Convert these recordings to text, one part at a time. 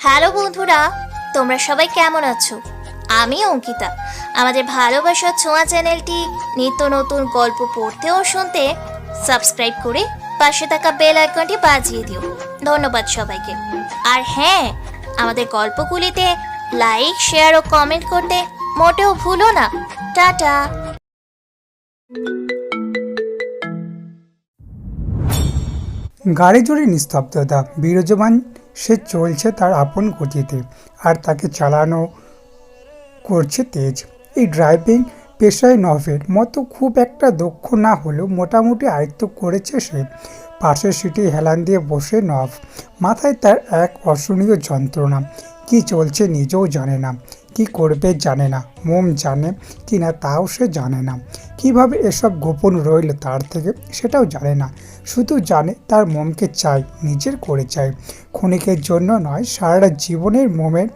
Hello বন্ধুরা, তোমরা সবাই কেমন আছো? আমি অঙ্কিতা। আমাদের ভালোবাসার ছোঁয়া চ্যানেলটি নিত্য নতুন গল্প পড়তে ও শুনতে সাবস্ক্রাইব করে পাশে থাকা বেল আইকনটি বাজিয়ে দিও। ধন্যবাদ সবাইকে। আর হ্যাঁ, আমাদের গল্পগুলিতে লাইক, শেয়ার ও কমেন্ট করতে মোটেও ভুলো না। টাটা। গাড়ি জুড়ে নিস্তব্ধতা, বিরাজমান। সে চলছে তার আপন গতিতে, আর তাকে চালানো করছে তেজ। এই ড্রাইভিং পেশায় নভের মতো খুব একটা দক্ষ না হলেও মোটামুটি আয়ত্ত করেছে সে। পাশের সিটে হেলান দিয়ে বসে নভ। মাথায় তার এক অসহনীয় যন্ত্রণা। কি চলছে নিজেও জানে না, কি করবে জানে না, মোম জানে কি না তাও সে জানে না। কিভাবে এসব গোপন রইল তার থেকে সেটাও জানে না। শুধু জানে তার মোমকে চাই, নিজের করে চাই। ক্ষণিকের জন্য নয়, সারাটা জীবনের মোমের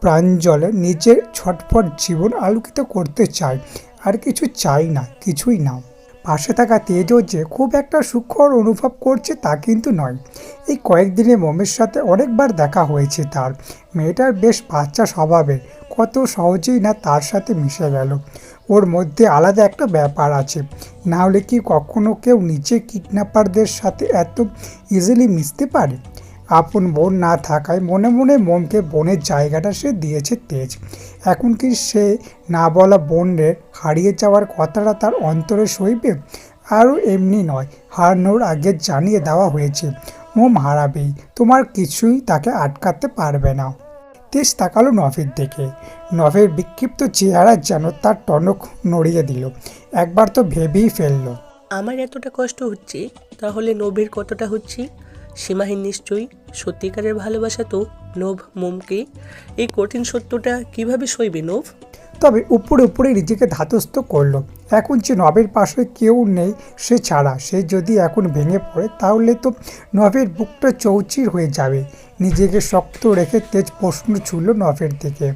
প্রাঞ্জলে নিজের ছটফট জীবন আলোকিত করতে চায়। আর কিছু চাই না, কিছুই না। পাশে থাকা তেজও যে খুব একটা সুখকর অনুভব করছে তা কিন্তু নয়। এই কয়েকদিনে মোমের সাথে অনেকবার দেখা হয়েছে তার। মেয়েটার বেশ বাচ্চা স্বভাবের, কত সহজেই না তার সাথে মিশে গেল। ওর মধ্যে আলাদা একটা ব্যাপার আছে। না হলে কি কখনো কেউ নিজের কিডন্যাপারদের সাথে এত ইজিলি মিশতে পারে? আপন বোন না থাকায় মনে মনে মোমকে বোনের জায়গাটা সে দিয়েছে তেজ। এখন কি সে না বলা বোনের হারিয়ে যাওয়ার কথাটা তার অন্তরে সইবে? আরও এমনি নয়, হারানোর আগে জানিয়ে দেওয়া হয়েছে মোম হারাবেই, তোমার কিছুই তাকে আটকাতে পারবে না। তেজ তাকালো নভের দিকে। নভের বিক্ষিপ্ত চেহারা যেন তার টনক নড়িয়ে দিল। একবার তো ভেবেই ফেললো, আমার এতটা কষ্ট হচ্ছে, তাহলে নভের কতটা হচ্ছে? সীমাহীন নিশ্চয়ই। সত্যিকারের ভালোবাসা তো নভ মোমকে। এই কঠিন সত্যটা কিভাবে সইবে নভ? তবে উপরে উপরে নিজেকে ধাতস্থ করলো। এখন যে নভের পাশে কেউ নেই সে ছাড়া, সে যদি এখন ভেঙে পড়ে তাহলে তো নভের বুকটা চৌচির হয়ে যাবে। নিজেকে শক্ত রেখে তেজ প্রশ্ন ছুড়ল নভের দিকে।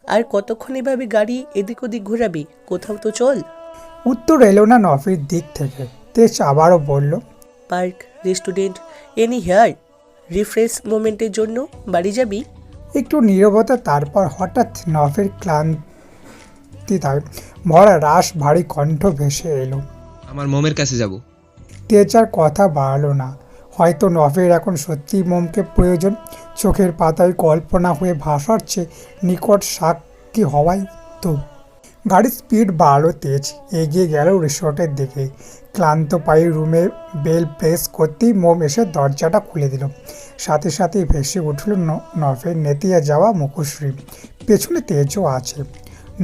আর কতক্ষণ এভাবে গাড়ি এদিক ওদিক ঘোরাবি? কোথাও তো চল। উত্তর এলো না নভের দিক থেকে। তেজ আবারও বলল, park, restaurant, anywhere refresh মোমেন্টের জন্য বাড়ি যাবি? একটু নীরবতা, তারপর হঠাৎ নভের ক্লান্তিতায় ভরা রাশ ভারী কণ্ঠ ভেসে এলো। আমার মমের কাছে যাব। তেজ আর কথা বাড়ালো না। হয়তো নভের এখন সত্যি মোমকে প্রয়োজন। চোখের পাতায় কল্পনা হয়ে ভাসাচ্ছে নিকট সাক্ষী হওয়াই তো। গাড়ির স্পিড বাড়ালো তেজ, এগিয়ে গেল রিসোর্টের দিকে। ক্লান্ত পায়ে রুমে বেল প্রেস করতেই মোম এসে দরজাটা খুলে দিল। সাথে সাথেই ভেসে উঠল নভের নেতিয়ে যাওয়া মুখশ্রী। পেছনে তেজও আছে।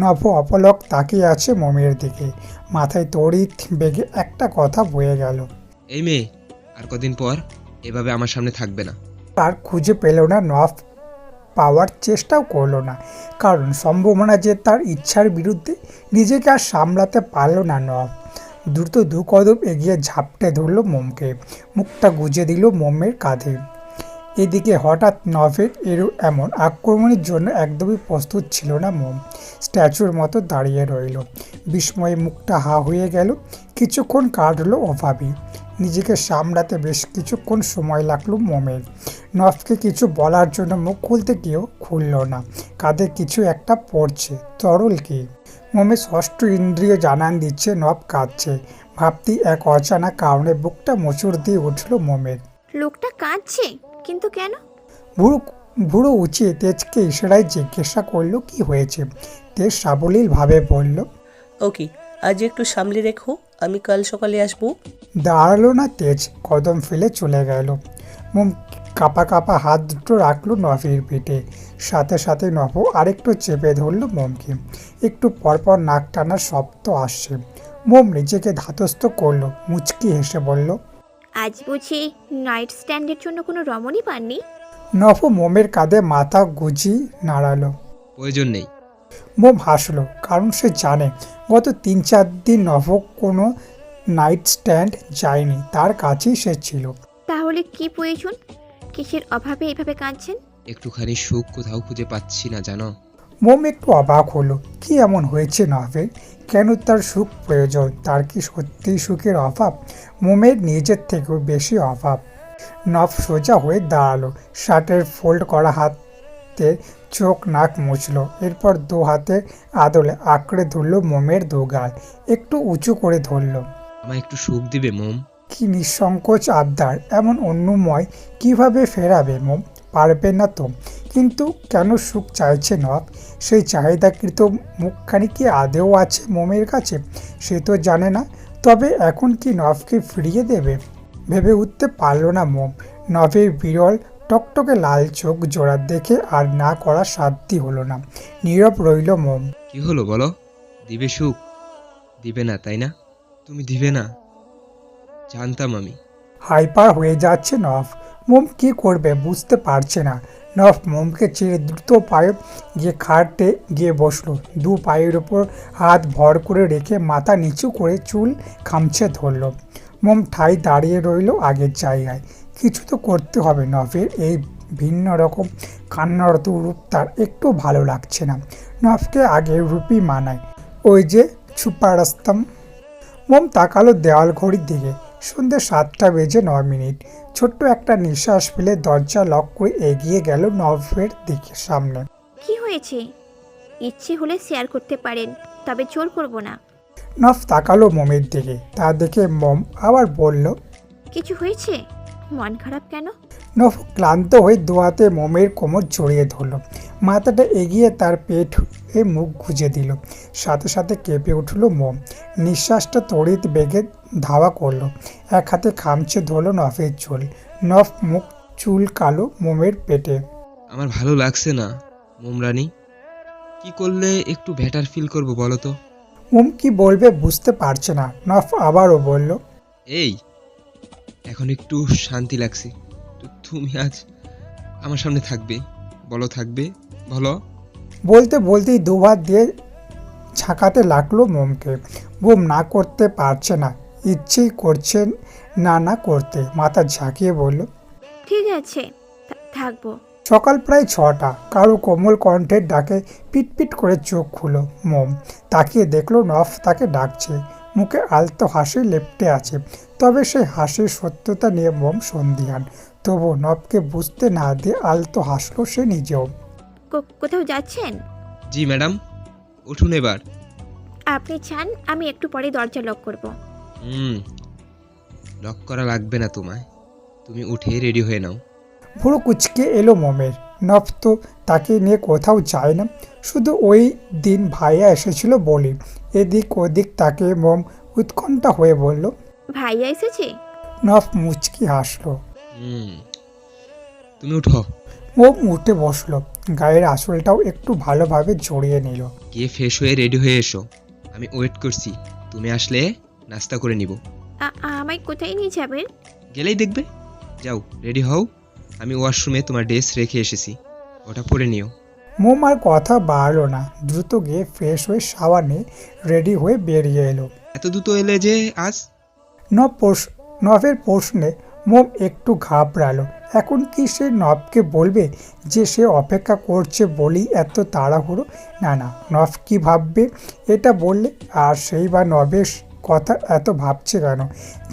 নভ অপলক তাকিয়ে আছে মোমের দিকে। মাথায় তড়িৎ বেগে একটা কথা বয়ে গেল। এই মেয়ে আর কদিন পর এভাবে আমার সামনে থাকবে না। আর খুঁজে পেল না নভ, পাওয়ার চেষ্টাও করলো না। কারণ সম্ভাবনা যে তার ইচ্ছার বিরুদ্ধে। নিজেকে আর সামলাতে পারল না নভ। দ্রুত দু কদম এগিয়ে ঝাপটে ধরল মোমকে। মুখটা গুজে দিল মোমের কাঁধে। এদিকে হঠাৎ নভের এমন আক্রমণের জন্য একদমই প্রস্তুত ছিল না মোম। স্ট্যাচুর মতো দাঁড়িয়ে রইল। বিস্ময়ে মুখটা হা হয়ে গেল। কিছুক্ষণ কাটলো অভাবে। নিজেকে সামলাতে বেশ কিছুক্ষণ সময় লাগলো মোমের। নভকে কিছু বলার জন্য মুখ খুলতে গিয়েও খুলল না। কাঁধে কিছু একটা পড়ছে, তরল কি? মোমের ষষ্ঠ ইন্দ্রিয় জানান দিচ্ছে নভ কাঁদছে। ভাবতেই এক অজানা কারণে বুকটা মোচড় দিয়ে উঠল মোমের। লোকটা কাঁদছে, কিন্তু কেন? ভুরু ভুরু উঁচিয়ে তেজকে ইশারায় জিজ্ঞাসা করলো কি হয়েছে। তেজ সাবলীলভাবে বলল, ওকে, আজ একটু সামলে রেখো, আমি কাল সকালে আসবো। দাঁড়ালো না তেজ, কদম ফেলে চলে গেল। মোম কাপা কাপা হাত দুটো রাখলো নভের পিঠে। সাথে সাথে নভ আরেকটু চেপে ধরল মোমকে। একটু পরপর নাক টানার শব্দ আসছে। মোম নিজেকে ধাতস্থ করলো, মুচকি হেসে বলল, আজ বুঝি নাইট স্ট্যান্ডের জন্য কোনো রমণী পাননি? নভ মোমের কাঁধে মাথা গুজিয়ে নাড়ালো। প্রয়োজন নেই। মোম হাসলো, কারণ সে জানে গত 3-4 দিন নভ কোনো নাইট স্ট্যান্ড যায়নি, তার কাছেই সে ছিল। তাহলে কি প্রয়োজন? কিসের অভাবে এভাবে কাঁদছেন? একটুখানি সুখ কোথাও খুঁজে পাচ্ছি না জানো। মোম একটু অবাক হলো। কি এমন হয়েছে নভের? কেন তার সুখ প্রয়োজন? তার কি সত্যিই সুখের অভাব? মোমের নিজের থেকেও বেশি অভাব। নভ সোজা হয়ে দাঁড়ালো। শার্টের ফোল্ড করা হাত আস্তে চোখ নাক মুছলো, এরপর দু হাতে আদলে আঁকড়ে ধরল মোমের দু গাল, একটু উঁচু করে ধরল। আমায় একটু সুখ দিবে মোম? কি নিঃসংকোচ আবদার! এমন অন্যময় কিভাবে ফেরাবে মোম? পারবে না তো। কিন্তু কেন সুখ চাইছে নব? সেই চাহিদাকৃত মুখখানি কি আদেও আছে মোমের কাছে? সে তো জানে না। তবে এখন কি নভকে ফিরিয়ে দেবে? ভেবে উঠতে পারল না মোম। নভের বিরল টকটকে লাল চোখ জোড়া দেখে আর না করা সাধ্যি হলো না। নীরব রইল মোম। কি হলো বলো? দিবে সুখ? দিবে না তাই না? তুমি দিবে না? জানতাম আমি। হাইপার হয়ে যাচ্ছে নভ। মোম কি করবে বুঝতে পারছে না। নভ মোমকে ছেড়ে দ্রুত পায়ে গিয়ে খাটে গিয়ে বসলো। দু পায়ের ওপর হাত ভর করে রেখে মাথা নিচু করে চুল খামছে ধরল। মোম ঠাই দাঁড়িয়ে রইল আগের জায়গায়। কিছু তো করতে হবে। নভের এই ভিন্ন রকম কান্নারত রূপ তার একটু ভালো লাগছে না। নভকে আগের রূপই মানায়। ওই যে ছুপা রাস্তাম। মোম তাকালো দেওয়াল ঘড়ির দিকে। সন্ধ্যে 7:09। ছোট্ট একটা নিঃশ্বাস ফেলে দরজা লক করে এগিয়ে গেল নভের দিকে সামনে। কি হয়েছে? ইচ্ছে হলে শেয়ার করতে পারেন, তবে জোর করব না। নভ তাকালো মোমের দিকে। তা দেখে মোম আবার বলল, কিছু হয়েছে? মন খারাপ কেন? নভ ক্লান্ত হয়ে দু হাতে মোমের কোমর জড়িয়ে ধরল। মাথাটা এগিয়ে তার পেট হয়ে মুখ গুজে দিল। সাথে সাথে কেঁপে উঠল মোম। নিঃশ্বাসটা তড়িৎ বেগে ধাওয়া করলো। এক হাতে খামচে ধরল নভের চুল। নভ মুখ চুল কালো মোমের পেটে। আমার ভালো লাগছে না মোমরানি। কি করলে একটু বেটার ফিল করব বলো তো? মোম কি বলবে বুঝতে পারছে না। নভ আবারও বলল, এই, এখন একটু শান্তি লাগছে। তো তুমি আজ আমার সামনে থাকবে? বলো থাকবে, বলো। বলতে বলতেই দুহাত দিয়ে ঝাঁকাতে লাগলো মোমকে। মোম না করতে পারছে না, ইচ্ছেই করছে না না করতে। মাথা ঝাঁকিয়ে বলল, ঠিক আছে, থাকবো। সকাল প্রায় 6টা। কারো কোমল কণ্ঠের ডাকে পিটপিট করে চোখ খুলো মোম। তাকিয়ে দেখলো নভ তাকে ডাকছে। মুখে আলতো হাসি লেপ্টে আছে। তবে সেই হাসির সত্যতা নিয়ে মোম সন্দিহান। তবু নভকে বুঝতে না দিয়ে আলতো হাসলো সে নিজেও। কোথাও যাচ্ছেন? জি ম্যাডাম, উঠুন এবার। আপনি চান আমি একটু পরে দরজা লক করব? লক করা লাগবে না তোমায়। তুমি উঠে রেডি হয়ে নাও। ভুরু কুচকে এলো মোমের। নভ তো তাকে নিয়ে কোথাও যায় না, শুধু ওই দিন ভাইয়া এসেছিল বলি। এদিক ওদিক তাকে মোম উৎকণ্ঠা হয়ে বলল। ভাইয়া এসেছে? নভ মুচকি হাসলো। তুমি উঠো। মোম উঠে বসলো। গায়ের আঁচলটাও একটু ভালোভাবে জড়িয়ে নিল। গিয়ে ফ্রেশ হয়ে রেডি হয়ে এসো। আমি ওয়েট করছি। তুমি আসলে নাস্তা করে নিব। আমায় কোথায় নিয়ে যাবেন? গেলেই দেখবে। যাও, রেডি হও। আমি ওয়াশরুমে তোমার ড্রেস রেখে এসেছি, ওটা পরে নিও। মোম আর কথা বাড়লো না। দ্রুত গিয়ে ফ্রেশ হয়ে শাওয়ার নিয়ে রেডি হয়ে বেরিয়ে এলো। এত দ্রুত এলে যে আজ? নভের প্রশ্নে মোম একটু ঘাবড়ালো। এখন কি সে নভকে বলবে যে সে অপেক্ষা করছে বলেই এত তাড়াহুড়ো? না না, নভ কি ভাববে এটা বললে? আর সেই বা নভের কথা এত ভাবছে কেন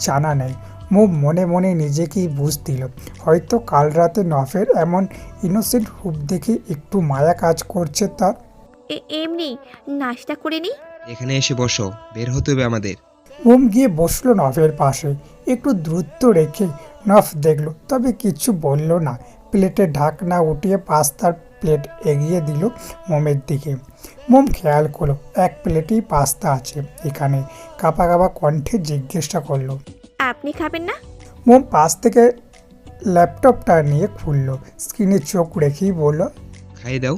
জানা নেই। মোম মনে মনে নিজেকেই বুঝ দিল। হয়তো কাল রাতে নভের এমন ইনোসেন্ট রূপ দেখে একটু মায়া কাজ করছে তার। এমনি নাস্তা করে নি। এখানে এসে বসো, বের হতে হবে আমাদের। মোম গিয়ে বসলো নভের পাশে। একটু দূরত্ব রেখে নভ দেখলো, তবে কিছু বলল না। প্লেটে ঢাকনা উঠিয়ে পাস্তার প্লেট এগিয়ে দিল মোমের দিকে। মোম খেয়াল করলো এক প্লেটেই পাস্তা আছে এখানে। কাঁপা কাঁপা কণ্ঠে জিজ্ঞাসা করলো, আপনি খাবেন না? মোম পাশ থেকে ল্যাপটপটা নিয়ে খুললো। স্ক্রিনে চোখ রেখেই বলল, খাইয়ে দাও।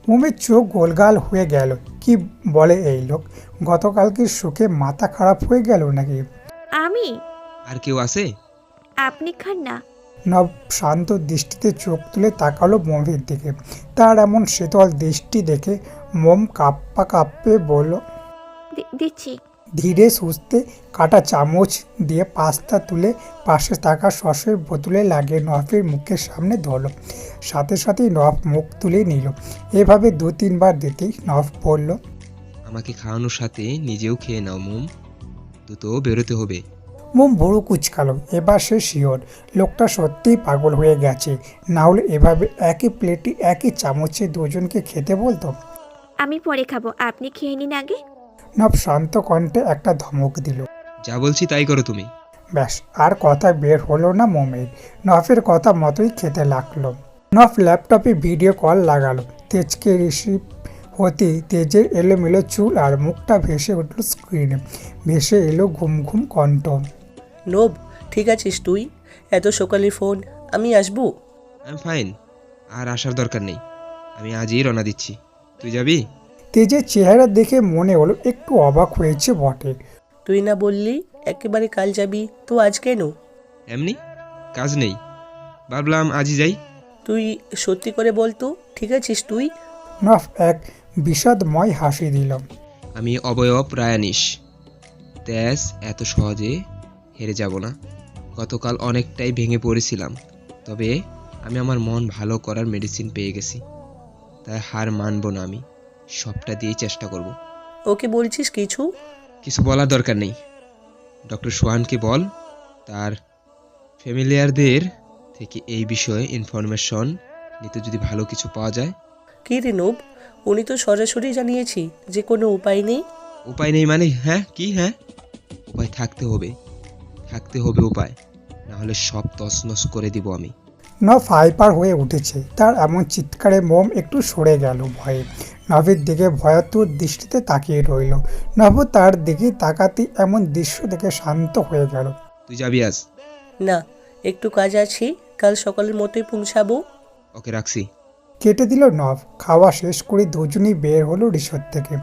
মোমের চোখ গোলগাল হয়ে গেল। কি বলে এই লোক? গতকালকে সুখে মাথা খারাপ হয়ে গেল নাকি? আমি? আর কেউ আছে? আপনি খান না। নব শান্ত দৃষ্টিতে চোখ তুলে তাকালো মোমের দিকে। তার এমন শীতল দৃষ্টি দেখে মোম কাঁপা কাঁপে বলল, দিচ্ছি। ধীরে সুস্থে কাটা চামচ দিয়ে পাস্তা তুলে পাশে থাকা সসের বোতলে লাগিয়ে নভের মুখের সামনে ধরল। সাথে সাথেই নভ মুখ তুলে নিল। এভাবে 2-3 বার দিতেই নভ বলল, আমাকে খাওয়ানোর সাথে নিজেও খেয়ে নাও মোম। দ্রুত বেরোতে হবে। মোম ভুরু কুচকালো। এবার সে শিওর লোকটা সত্যিই পাগল হয়ে গেছে, না হলে এভাবে একই প্লেটে একই চামচে দুজনকে খেতে বলতো। আমি পরে খাবো, আপনি খেয়ে নিন আগে। নব শান্ত কণ্ঠে একটা ধমক দিল। যা বলছি তাই করো তুমি। ব্যাস, আর কথা বের হলো না মোমের। নফের কথা মতোই খেতে লাগলো। নফ ল্যাপটপে ভিডিও কল লাগালো। তেজকে রিসিভ হতেই তেজের এলোমেলো চুল আর মুখটা ভেসে উঠল স্ক্রিনে। ভেসে এলো ঘুম ঘুম কণ্ঠ। নোভ, ঠিক আছিস তুই? এত সকালে ফোন, আমি আসবো। আই এম ফাইন, আর আসার দরকার নেই। আমি আজই রওনা দিচ্ছি। তুই যাবি? তেজের চেহারা দেখে মনে হলো একটু অবাক হয়েছে বটে। তুই না বললি একেবারে কাল যাবি, তো আজ কেন? এমনি, কাজ নেই, ভাবলাম আজই যাই। তুই সত্যি করে বলতো, ঠিক আছিস তুই? নফ এক বিষাদময় হাসি দিল। আমি অবয়ব রায়ানিস, তেজ এত সহজে হেরে যাব না। গতকাল অনেকটাই ভেঙে পড়েছিলাম, তবে আমি আমার মন ভালো করার মেডিসিন পেয়ে গেছি। তাই হার মানব না, আমি সবটা দিয়েই চেষ্টা করব। ওকে বলছিস কিছু? কিছু বলার দরকার নেই। ডক্টর সোহানকে বল তার ফ্যামিলিয়ারদের থেকে এই বিষয়ে ইনফরমেশন নিতে যদি ভালো কিছু পাওয়া যায়। কী রে নোভ, উনি তো সরাসরি জানিয়েছি যে কোনো উপায় নেই। উপায় নেই মানে? হ্যাঁ কি? হ্যাঁ, উপায় থাকতে হবে, উপায় না হলে সব তছনছ করে দিব আমি। নভ হাইপার হয়ে উঠেছে। তার এমন চিৎকারে মোম একটু সরে গেল ভয়ে। নভের দিকে ভয়াতুর দৃষ্টিতে তাকিয়ে রইল। নভ তার দিকে তাকাতেই এমন দৃশ্য দেখে শান্ত হয়ে গেল। তুই যাবি আজ? না, একটু কাজ আছে, কাল সকালের মতোই পৌঁছাবো। ওকে, রাখছি। কেটে দিল নভ। খাওয়া শেষ করে দুজনেই বের হলো রিসোর্ট থেকে।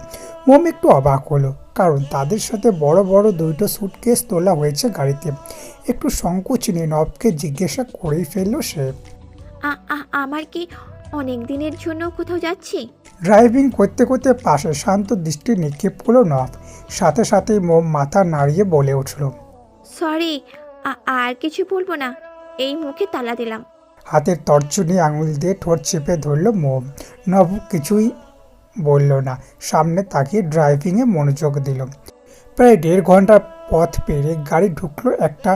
মোম একটু অবাক হলো, কারণ তাদের সাথে বড় বড় দুটো সুটকেস তোলা হয়েছে গাড়িতে। একটু সংকোচ নিয়ে নভকে জিজ্ঞাসা করেই ফেললো সে। আমার কি অনেক দিনের জন্য কোথাও যাচ্ছি? ড্রাইভিং করতে করতে পাশে শান্ত দৃষ্টি নিক্ষেপ করলো নভ। সাথে সাথেই মোম মাথা নাড়িয়ে বলে উঠল। সরি, আর কিছু বলবো না, এই মুখে তালা দিলাম। হাতের তর্জনী আঙুল দিয়ে ঠোঁট চেপে ধরল মোম। নভ কিছুই বলল না, সামনে তাকিয়ে ড্রাইভিংয়ে মনোযোগ দিল। প্রায় 1.5 ঘন্টার পথ পেরিয়ে গাড়ি ঢুকলো একটা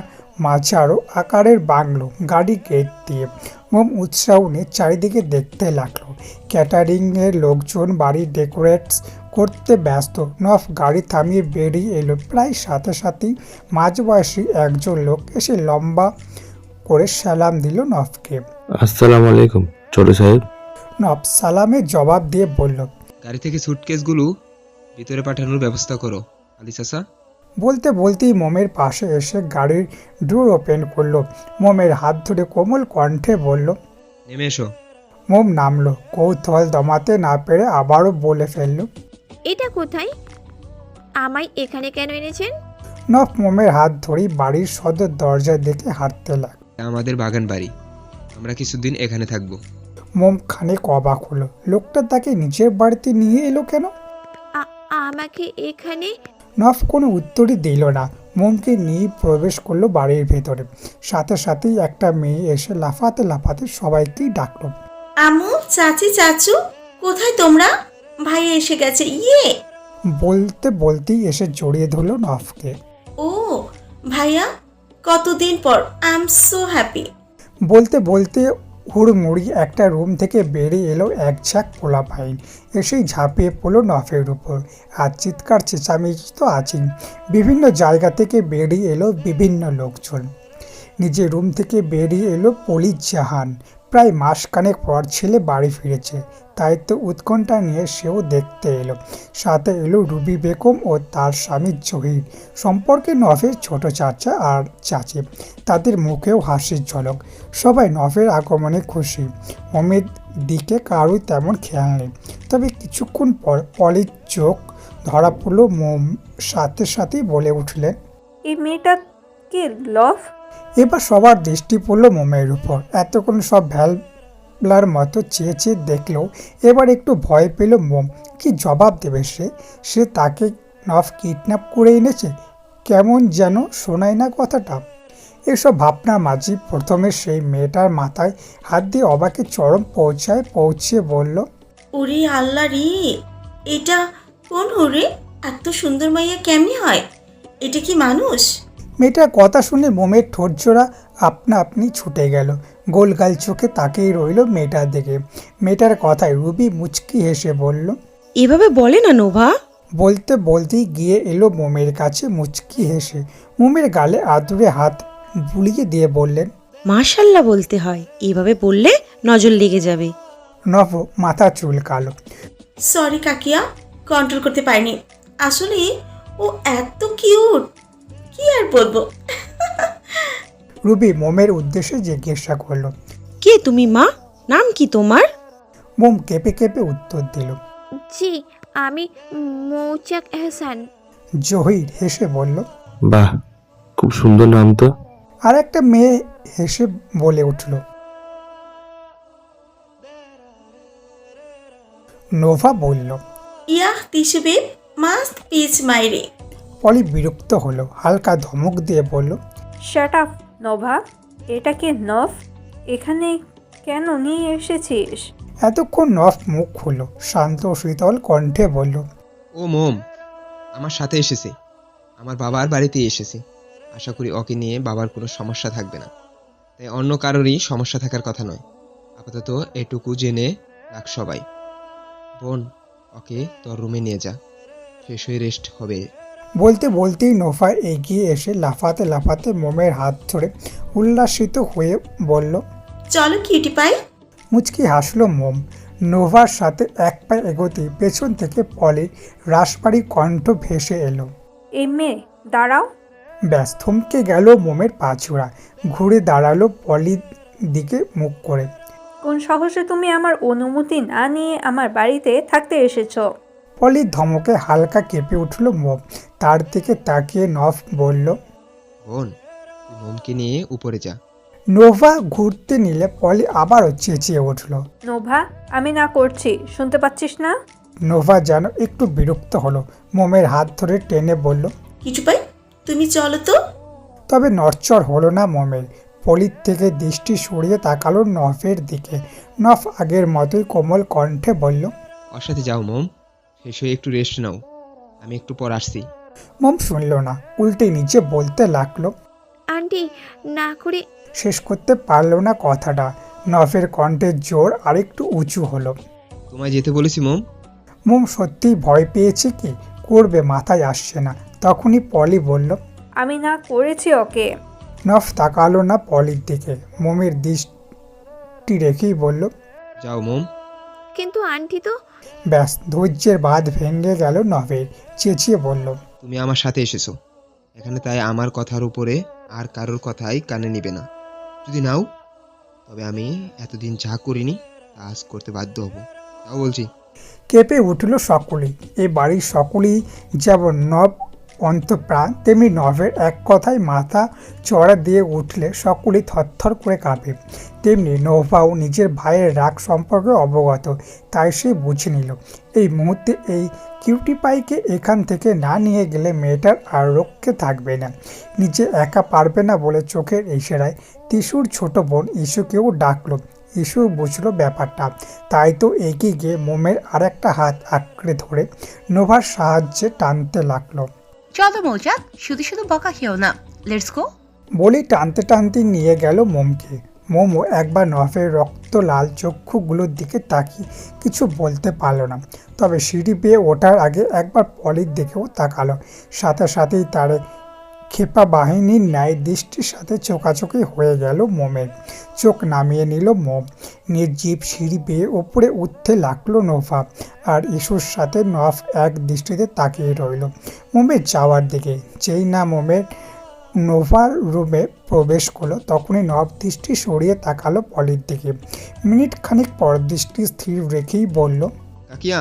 মাঝারো আকারের বাংলো। গাড়ি গেট দিয়ে মোম উৎসাহ নিয়ে চারিদিকে দেখতে লাগলো। ক্যাটারিংয়ের লোকজন বাড়ি ডেকোরেটস করতে ব্যস্ত। নফ গাড়ি থামিয়ে বেরিয়ে এলো। প্রায় সাথে সাথেই মাঝবয়সী একজন লোক এসে লম্বা করে সালাম দিল নফকে। আসসালামু আলাইকুম ছোট সাহেব। নফ সালামের জবাব দিয়ে বলল, গাড়ি থেকে সুটকেসগুলো ভিতরে পাঠানোর ব্যবস্থা করো আলী চাচা। বলতে বলতেই মোমের পাশে এসে গাড়ির ডোর ওপেন করলো। মোমের হাত ধরে কোমল কণ্ঠে বলল। নেমে এসো। মোম নামলো। কৌতূহল দমাতে না পেরে আবারও বলে ফেলল, এটা কোথায়? আমায় এখানে কেন এনেছেন? নফ মোমের হাত ধরেই বাড়ির সদর দরজার দিকে হাঁটতে লাগলো। আমাদের বাগান বাড়ি, আমরা কিছুদিন এখানে থাকবো। মোম খানিক অবাক হলো। লোকটা তাকে নিজের বাড়িতে নিয়ে এলো কেন? আমাকে এখানে? নফ কোনো উত্তরই দিল না। মোমকে নিয়ে প্রবেশ করলো বাড়ির ভেতরে। সাথে সাথেই একটা মেয়ে এসে লাফাতে লাফাতে সবাইকেই ডাকলো। আম্মু, চাচি, চাচু, কোথায় তোমরা? ভাই এসে গেছে, ইয়ে! বলতে বলতেই এসে জড়িয়ে ধরলো নফকে। ও ভাইয়া, কতদিন পর, আই এম সো হ্যাপি। বলতে বলতে হুড়মুড়ি একটা রুম থেকে বেরিয়ে এলো এক ঝাঁক পোলাপাইন। এসেই ঝাঁপিয়ে পড়লো নফের উপর। আর চিৎকার চেঁচামেচি তো আছেই। বিভিন্ন জায়গা থেকে বেরিয়ে এলো বিভিন্ন লোকজন। নিজের রুম থেকে বেরিয়ে এলো পুলিশ জাহান। প্রায় মাসখানেক পর ছেলে বাড়ি ফিরেছে, তাই তো উৎকণ্ঠা নিয়ে সেও দেখতে এলো। সাথে এলো রুবি বেগম ও তার স্বামী জহির। সম্পর্কে নফের ছোট চাচা আর চাচি। তাদের মুখেও হাসির ঝলক। সবাই নফের আগমনে খুশি। অমিত দিকে কারোই তেমন খেয়াল নেই। তবে কিছুক্ষণ পর অলির চোখ ধরা পড়ল মোম। সাথে সাথেই বলে উঠলেন, এই মেয়েটা কে লভ? এবার সবার দৃষ্টি পড়ল মোমের উপর। এতক্ষণ সব ভ্যালব্লার মতো চেয়ে চেয়ে দেখলেও এবার একটু ভয় পেল মোম। কি জবাব দেবে সে তাকে নফ কিডন্যাপ করে এনেছে? কেমন যেন শোনায় না কথাটা। এসব ভাবনার মাঝে প্রথমে সেই মেয়েটার মাথায় হাত দিয়ে অবাকে চরম পৌঁছিয়ে বলল, ওরে আল্লাহ রে, এটা কোন হরে? এত সুন্দর মাইয়া কেমনি হয়? এটা কি মানুষ? মেয়েটার কথা শুনে মোমের ঠোঁটজোড়া আপনা আপনি ছুটে গেল। গোলগাল চোখে তাকিয়ে রইল মেয়েটার দিকে। মেয়েটার কথায় রুবি মুচকি হেসে বলল, এভাবে বলে না নোভা। বলতে বলতেই গিয়ে এলো মোমের কাছে মুচকি হেসে মোমের গালে আদুরে হাত বুলিয়ে দিয়ে বললেন, মাশাল্লাহ বলতে হয়, এভাবে বললে নজর লেগে যাবে। নভ মাথা চুলকালো। সরি কাকিয়া, কন্ট্রোল করতে পারিনি। আসলে ও এত কিউট, কি আর বলবো। রুবি মোমের উদ্দেশ্যে জিজ্ঞাসা করলো। কে তুমি মা? নাম কি তোমার? মোম কেঁপে কেঁপে উত্তর দিল। জি, আমি মৌচাক এহসান। জহির হেসে বলল। বাহ, খুব সুন্দর নাম তো। আর একটা মেয়ে হেসে বলে উঠল। নোভা বলল। Yeah Tisu babe, must pitch মাইরে। পলি বিরক্ত হলো, হালকা ধমক দিয়ে বলল, শাট আপ নোভা। এটা কি নফ? এখানে কেন নিয়ে এসেছিস? এতক্ষণ নফ মুখ খুলল, শান্ত শীতল কণ্ঠে বলল, ও মোম আমার সাথে এসেছে, আমার বাবার বাড়িতে এসেছে। আশা করি ওকে নিয়ে বাবার কোনো সমস্যা থাকবে না, তাই অন্য কারোরই সমস্যা থাকার কথা নয়। আপাতত এটুকু জেনে রাখ সবাই। বোন, ওকে তোর রুমে নিয়ে যা, ফ্রেশ হয়ে রেস্ট হবে। বলতে বলতেই নোভা এগিয়ে এসে লাফাতে লাফাতে মোমের হাত ধরে উল্লাসিত হয়ে বলল, চলো কিউটি পাই। মুচকি হাসলো মোম। নোভার সাথে এক পায়ে এগোতেই পেছন থেকে পলির রাশবাড়ি কণ্ঠ ভেসে এলো। এই মেয়ে দাঁড়াও। ব্যাস থমকে গেল মোমের পাছুড়া। ঘুরে দাঁড়ালো পলির দিকে মুখ করে। কোন সাহসে তুমি আমার অনুমতি না নিয়ে আমার বাড়িতে থাকতে এসেছো? পলির ধমকে হালকা কেঁপে উঠল মোম। তার দিকে তাকিয়ে নফ বলল, বোন, তুই মোমকে নিয়ে উপরে যা। নোভা ঘুরতে নিলে পলি আবারও চেঁচিয়ে উঠল। নোভা, আমি না করছি, শুনতে পাচ্ছিস না? নোভা যেন একটু বিরক্ত হলো, মোমের হাত ধরে টেনে বলল। কিউটি পাই, তুমি চলো তো। তবে নড়চড় হলো না মোমের। পলির থেকে দৃষ্টি সরিয়ে তাকালো নফের দিকে। নফ আগের মতোই কোমল কণ্ঠে বলল, ওর সাথে যাও মোম, ফ্রেশ হয়ে একটু রেস্ট নাও, আমি একটু পর আসছি। মোম শুনল না, উল্টে নিচে বলতে লাগলো। আন্টি, না করে। শেষ করতে পারল না কথাটা। নফের কণ্ঠের জোর আরেকটু উঁচু হলো। তোমায় যেতে বলেছি মোম। মোম সত্যিই ভয় পেয়েছে, কি করবে মাথায় আসছে না। তখনই পলি বলল। আমি না করেছি ওকে। নফ তাকালো না পলির দিকে, মোমের দৃষ্টি রেখেই বলল, কিন্তু আন্টি তো। ব্যাস ধৈর্যের বাঁধ ভেঙে গেল নভের। চেঁচিয়ে বলল, তুমি আমার সাথে এসেছো এখানে, তাই আমার কথার উপরে আর কারোর কথাই কানে নিবে না। যদি নাও, তবে আমি এতদিন যা করিনি তা আজ করতে বাধ্য হব, তাও বলছি। কেঁপে উঠল সকলেই। এই বাড়ির সকলেই যেমন নব অন্তঃপ্রাণ, তেমনি নভের এক কথায় মাথা চড়া দিয়ে উঠলে সকলেই থরথর করে কাঁপে। তেমনি নোভাও নিজের ভাইয়ের রাগ সম্পর্কে অবগত, তাই সে বুঝে নিল এই মুহূর্তে এই কিউটি পাইকে এখান থেকে না নিয়ে গেলে মেয়েটার আর রক্ষে থাকবে না। নিজে একা পারবে না বলে চোখের ইশারায় তিসুর ছোট বোন ইস্যুকেও ডাকলো। ইস্যু বুঝলো ব্যাপারটা, তাই তো এগিয়ে গিয়ে মোমের আর একটা হাত আঁকড়ে ধরে নোভার সাহায্যে টানতে লাগলো। চলো মৌচাক, শুধু শুধু বকা খেও না, লেটস গো। বলেই টানতে টানতে নিয়ে গেল মোমকে। মোমো একবার নভের রক্ত লাল চক্ষুগুলোর দিকে তাকিয়ে কিছু বলতে পারল না, তবে সিঁড়ি বেয়ে ওঠার আগে একবার পলির দিকেও তাকালো। সাথে সাথেই তার ক্ষেপা বাহিনীর ন্যায় দৃষ্টির সাথে চোখাচোখি হয়ে গেল মোমের। চোখ নামিয়ে নিল মোম। নির্জীব সিঁড়ি বেয়ে ওপরে উঠতে লাগলো নোভা, আর ইস্যুর সাথে নফ এক দৃষ্টিতে তাকিয়ে রইল মোমের যাওয়ার দিকে। যেই না মোমের নোভার রুমে প্রবেশ করলো, তখনই নব দৃষ্টি সরিয়ে তাকালো পলির দিকে। মিনিট খানিক পর দৃষ্টি স্থির রেখেই বলল, কাকিয়া,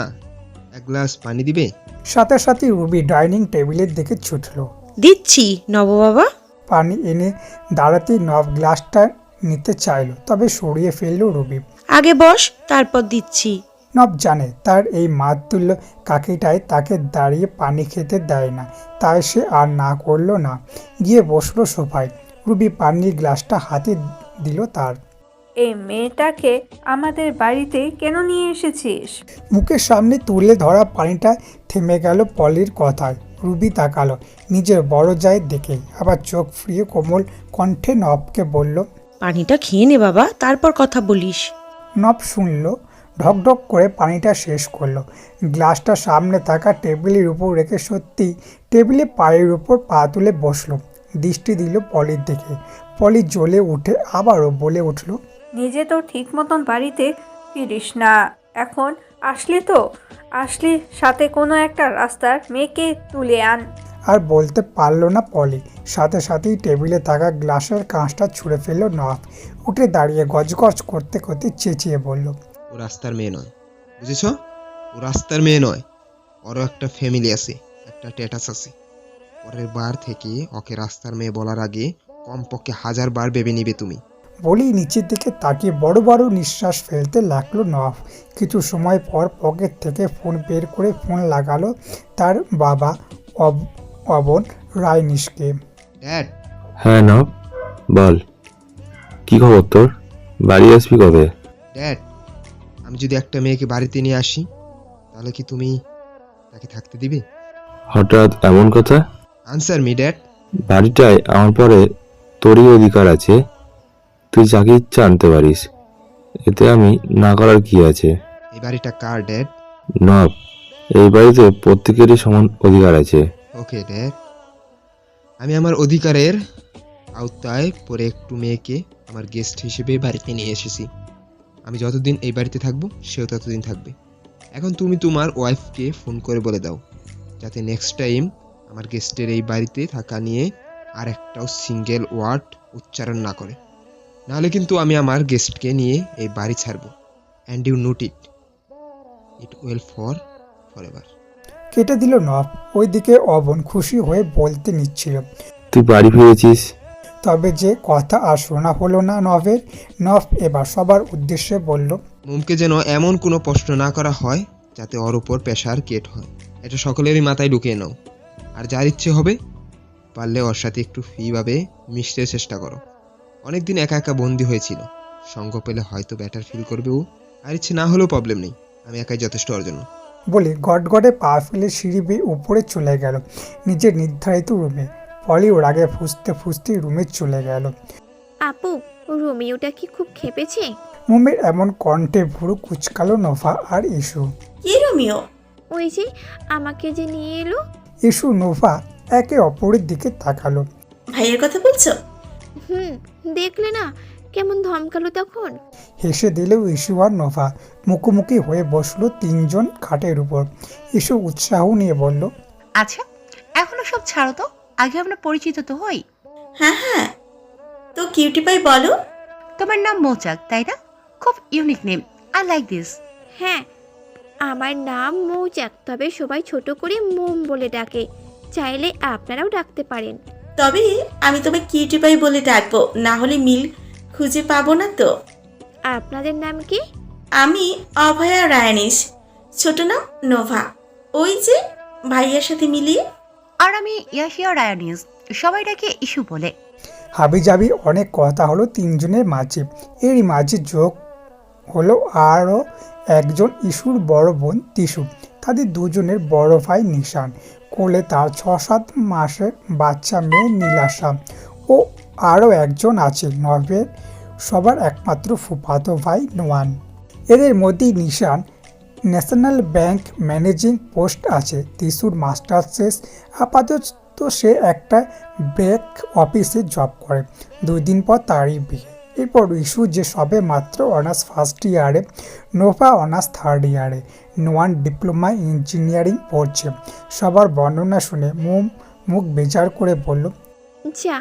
এক গ্লাস পানি দিবে? সাথে সাথে রুবি ডাইনিং টেবিলের দিকে ছুটলো। দিচ্ছি নব বাবা। পানি এনে দাঁড়াতেই নব গ্লাসটা নিতে চাইলো, তবে সরিয়ে ফেললো রুবি। আগে বস, তারপর দিচ্ছি। নব জানে তার এই মাতুল্য কাকিটাই তাকে দাঁড়িয়ে পানি খেতে দেয় না, তাই সে আর না করলো না, গিয়ে বসলো সোফায়। রুবি পানির গ্লাসটা হাতে দিল তার। এই মেয়েটাকে আমাদের বাড়িতে কেন নিয়ে এসেছিস? মুখের সামনে তুলে ধরা পানিটা থেমে গেল পলির কথায়। রুবি তাকালো নিজের বড় জায়ের দেখে, আবার চোখ ফিরিয়ে কোমল কণ্ঠে নবকে বলল। পানিটা খেয়ে নে বাবা, তারপর কথা বলিস। নব শুনল, ঢকঢক করে পানিটা শেষ করলো। গ্লাসটা সামনে থাকা টেবিলের উপর রেখে সত্যি টেবিলে পায়ের উপর পা তুলে বসলো। দৃষ্টি দিল পলির দিকে। পলি জ্বলে উঠে আবারও বলে উঠল। নিজে তো ঠিক মতন বাড়িতে ফিরিস না, এখন আসলি সাথে কোনো একটা রাস্তার মেয়েকে তুলে আন। আর বলতে পারল না পলি। সাথে সাথেই টেবিলে থাকা গ্লাসের কাঁচটা ছুঁড়ে ফেলল নব। উঠে দাঁড়িয়ে গজগজ করতে করতে চেঁচিয়ে বলল। ও রাস্তার মেয়ে নয়, বুঝেছ? ও রাস্তার মেয়ে নয়, ওরও একটা ফ্যামিলি আছে, একটা স্ট্যাটাস আছে। পরের বার থেকে ওকে রাস্তার মেয়ে বলার আগে কমপক্ষে 1000 বার ভেবে নিবে তুমি। বলেই নিচের দিকে তাকিয়ে বড় বড় নিঃশ্বাস ফেলতে লাগলো নব। কিছু সময় পর পকেট থেকে ফোন বের করে ফোন লাগালো তার বাবা অবন রায়নিশকে। ড্যাড, হ্যাঁ নব, বল কি খবর তোর? বাড়ি আসবি কবে? ড্যাড, আমি যদি একটা মেয়েকে বাড়িতে নিয়ে আসি তাহলে কি তুমি তাকে থাকতে দিবে? হঠাৎ এমন কথা? Answer me dad. বাড়িটায় আমার পরে তোরই অধিকার আছে, তুই যাকে ইচ্ছা আনতে পারিস, এতে আমি না করার কি আছে? এই বাড়িটা কার ড্যাড? নব, এই বাড়িতে প্রত্যেকেরই সমান অধিকার আছে। ওকে ড্যাড, আমি আমার অধিকারের আওতায় পরে একটু মেয়েকে আমার গেস্ট হিসেবে বাড়িতে নিয়ে এসেছি। আমি যতদিন এই বাড়িতে থাকবো সেও ততদিন থাকবে। এখন তুমি তোমার ওয়াইফকে ফোন করে বলে দাও যাতে নেক্সট টাইম আমার গেস্টের এই বাড়িতে থাকা নিয়ে আর একটাও সিঙ্গেল ওয়ার্ড উচ্চারণ না করে, নাহলে কিন্তু আমি আমার গেস্টকে নিয়ে এই বাড়ি ছাড়বো। And you know it will forever. কেটে দিল নব। ওইদিকে অবন খুশি হয়ে বলতে নিচ্ছিল, তুই বাড়ি ফিরেছিস। তবে যে কথা আর শোনা হলো না নবের। নব এবার সবার উদ্দেশ্যে বলল। মোমকে যেন এমন কোনো প্রশ্ন না করা হয় যাতে ওর উপর প্রেশার ক্রিয়েট হয়, এটা সকলেরই মাথায় ঢুকিয়ে নাও। আর যার ইচ্ছে হবে পারলে ওর সাথে একটু ফ্রিভাবে মিশতে চেষ্টা করো। অনেকদিন একা একা বন্দি হয়েছিল, সঙ্গ পেলে হয়তো বেটার ফিল করবে ও। আর ইচ্ছে না হলেও প্রবলেম নেই, আমি একাই যথেষ্ট ওর জন্য। বলে গটগটে পা ফেলে সিঁড়ি বেয়ে উপরে চলে গেল নিজের নির্ধারিত রুমে। পলি ওর আগে ফুসতে ফুসতে রুমে চলে গেল। আপু, রোমিওটা কি খুব খেপেছে? মোমের এমন কণ্ঠে ভুরু কুচকালো নোভা আর ইস্যু। কি রোমিও? ওই যে আমাকে যে নিয়ে এলো। ইস্যু নোভা একে অপরের দিকে তাকালো। ভাইয়ের কথা বলছো? দেখলে না কেমন ধমকালো তখন। হেসে দিলেও ইস্যু আর নোভা মুখোমুখি হয়ে বসলো তিনজন খাটের উপর। ইস্যু উৎসাহ নিয়ে বলল। আচ্ছা, এখনো সব ছাড়ো তো, আগে আমরা পরিচিত তো হই। হ্যাঁ, তো কিউটি পাই বলো। তোমার নাম মৌচাক, তাই না? খুব unique name, I like this. হ্যাঁ, আমার নাম মৌচাক, তবে সবাই ছোট করে মোম বলে ডাকে। চাইলে আপনারাও ডাকতে পারেন। তবে আমি তোমায় কিউটি পাই বলে ডাকবো, না হলে মিল খুঁজে পাবো না তো। আপনাদের নাম কি? আমি অভয়া রায়ানিশ, ছোট নাম নোভা, ওই যে ভাইয়ার সাথে মিলিয়ে। আর আমি ইয়াশিয়া রায়ানিস, সবাই ডাকে ইস্যু বলে। হাবিজাবি অনেক কথা হলো তিনজনের মাঝে। এরই মাঝে যোগ হলো আরও একজন ইস্যুর বড় বোন তিশু, তাদের দুজনের বড় ভাই নিশান, কোলে তার 6-7 মাসের বাচ্চা মেয়ে নীলাশা, ও আরও একজন আছে নভের সবার একমাত্র ফুফাতো ভাই নোয়ান। এদের মধ্যেই নিশান ন্যাশনাল ব্যাংক ম্যানেজিং পোস্ট আছে। তিশুর মাস্টার্স শেষ, আপাতত সে একটা ব্যাংক অফিসে জব করে। 2 দিন পর তারই বিয়ে। এরপর ইস্যু যে সবে মাত্র অনার্স ফার্স্ট ইয়ারে, নোভা অনার্স থার্ড ইয়ারে, নোয়ান ডিপ্লোমা ইঞ্জিনিয়ারিং পড়ছে। সবার বর্ণনা শুনে মুখ বেজার করে বলল, যা,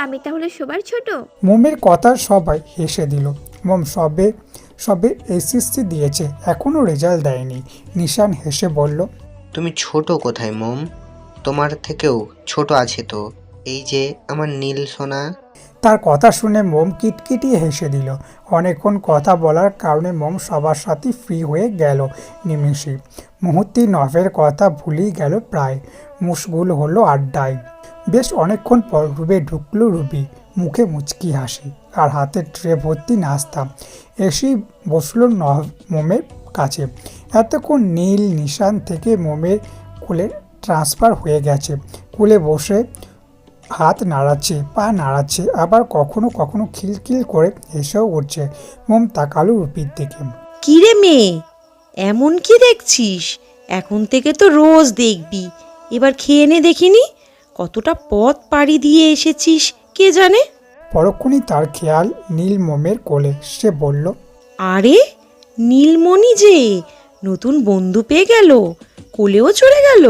আমি তাহলে সবার ছোট। মোমের কথা সবাই হেসে দিল। মোম সবে এসএসসি দিয়েছে, এখনও রেজাল্ট দেয়নি। নিশান হেসে বলল, তুমি ছোট কোথায় মোম? তোমার থেকেও ছোট আছে তো এই যে আমার নীল সোনা। তার কথা শুনে মোম কিটকিটিয়ে হেসে দিল। অনেকক্ষণ কথা বলার কারণে মোম সবার সাথে ফ্রি হয়ে গেল নিমেষে। মুহূর্তে নভের কথা ভুলেই গেল প্রায়। মুশগুল হলো আড্ডায়। বেশ অনেকক্ষণ পর রুমে ঢুকলো রুবি, মুখে মুচকি হাসি আর হাতে ট্রে ভর্তি নাস্তা। এসেই বসলো মোমের কাছে। এতক্ষণ নীল নিশান থেকে মোমের কোলে ট্রান্সফার হয়ে গেছে। কোলে বসে হাত নাড়াচ্ছে, পা নাড়াচ্ছে, আবার কখনো কখনো খিলখিল করে হেসেও উঠছে। মোম তাকালো রুপির দিকে। কি রে মেয়ে, এমন কি দেখছিস? এখন থেকে তো রোজ দেখবি। এবার খেয়ে নে দেখিনি, কতটা পথ পাড়ি দিয়ে এসেছিস কে জানে। পরক্ষণই তার খেয়াল নীল মোমের কোলে। সে বলল, আরে নীলমণি যে নতুন বন্ধু পেয়ে গেল, কোলেও চড়ে গেল।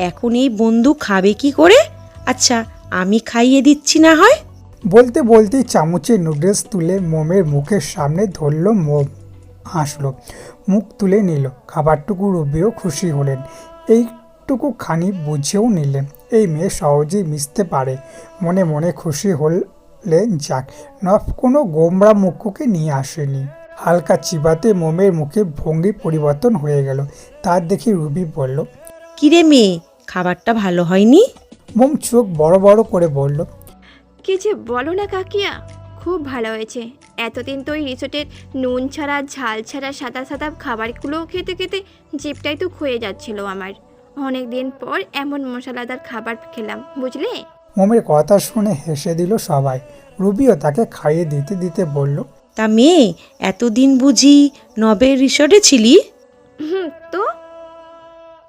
এখন এই বন্ধু খাবে কি করে? আচ্ছা আমি খাইয়ে দিচ্ছি না হয়। বলতে বলতেই চামচে নুডলস তুলে মোমের মুখের সামনে ধরল। মোম হাসলো, মুখ তুলে নিল। খাবারটুকু রুবিও খুশি হলেন, এইটুকু খানি বুঝেও নিলেন এই মেয়ে সহজেই মিশতে পারে। মনে মনে খুশি হলেন। যাক, নফ কোনো গোমরা মুখকে নিয়ে আসেনি। হালকা চিবাতে মোমের মুখে ভঙ্গি পরিবর্তন হয়ে গেল। তার দেখে রুবি বলল, কি রে মেয়ে, খাবারটা ভালো হয়নি? মোম চোখ বড় বড় করে বলল, কি যে বলো না কাকিয়া, খুব ভালো হয়েছে। এতদিন তো ওই রিসোর্টের নুন ছাড়া ঝাল ছাড়া সাদা সাদা খাবারগুলো খেতে খেতে জিভটাই তো ক্ষয়ে যাচ্ছিল আমার। অনেক দিন পর এমন মশলাদার খাবার খেলাম, বুঝলে? মোমের কথা শুনে হেসে দিল সবাই। রুবিও তাকে খাইয়ে দিতে দিতে বলল, তা মেয়ে, এতদিন বুঝি নবের রিসর্টে ছিলি? তো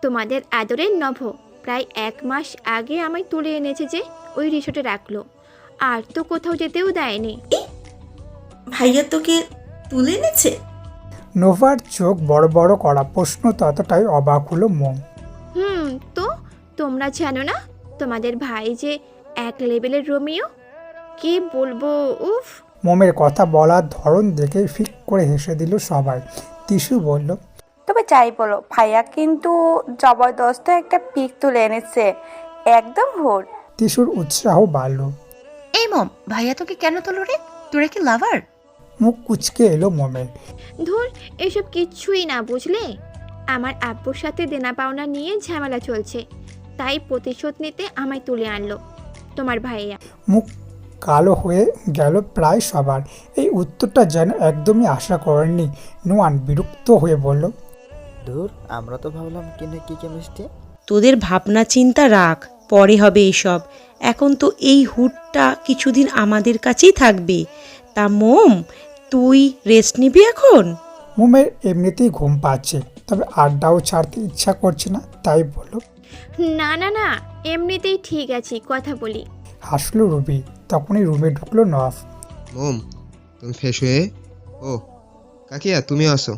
তোমাদের আদরের নভ প্রায় 1 মাস আগে আমায় তুলে এনেছে যে ওই রিসোর্টে রাখলো, আর তো কোথাও যেতেও দেয়নি। ভাইয়া তোকে তুলে এনেছে? নোভার চোখ বড় বড় করা প্রশ্ন ততটাই অবাক হলো মোম। তো তোমরা জানো না তোমাদের ভাই যে এক লেভেলের রোমিও? কি বলবো, উফ। মোমের কথা বলার ধরন দেখে ফিক করে হেসে দিল সবাই। তিশু বলল, তবে যাই বলো, ভাইয়া কিন্তু জবরদস্ত একটা পিক তুলে এনেছে, একদম হুট। তিশুর উৎসাহ বাড়ল। এই মম, ভাইয়া তোকে কেন তোলো রে? তোরা কি লাভার? মুখ কুচকে এলো মোমের। ধুর, এসব কিচ্ছুই না, বুঝলে? আমার আব্বুর সাথে দেনা পাওনা নিয়ে ঝামেলা চলছে, তাই প্রতিশোধ নিতে আমায় তুলে আনলো তোমার ভাইয়া। মুখ কালো হয়ে গেল প্রায় সবার। এই উত্তরটা যেন একদমই আশা করেননি। নোয়ান বিরক্ত হয়ে বলল, ধুর, আমরা তো ভাবলাম কিনে কি কেমিস্ট্রি। তোদের ভাবনা চিন্তা রাখ, পরে হবে এসব। এখন তো এই হুডটা কিছুদিন আমাদের কাছেই থাকবে। তা মোম, তুই রেস্ট নিবি এখন? মোমের এমনিতেই ঘুম পাচ্ছে, তবে আড্ডাও ছাড়তে ইচ্ছা করছে না, তাই বলল। না না না, এমনিতেই ঠিক আছি, কথা বলি। হাসলো রুবি। তখনই রুমে ঢুকলো নফ। মোম, তুমি ফ্রেশ হয়ে, ও কাকিয়া তুমি আসো,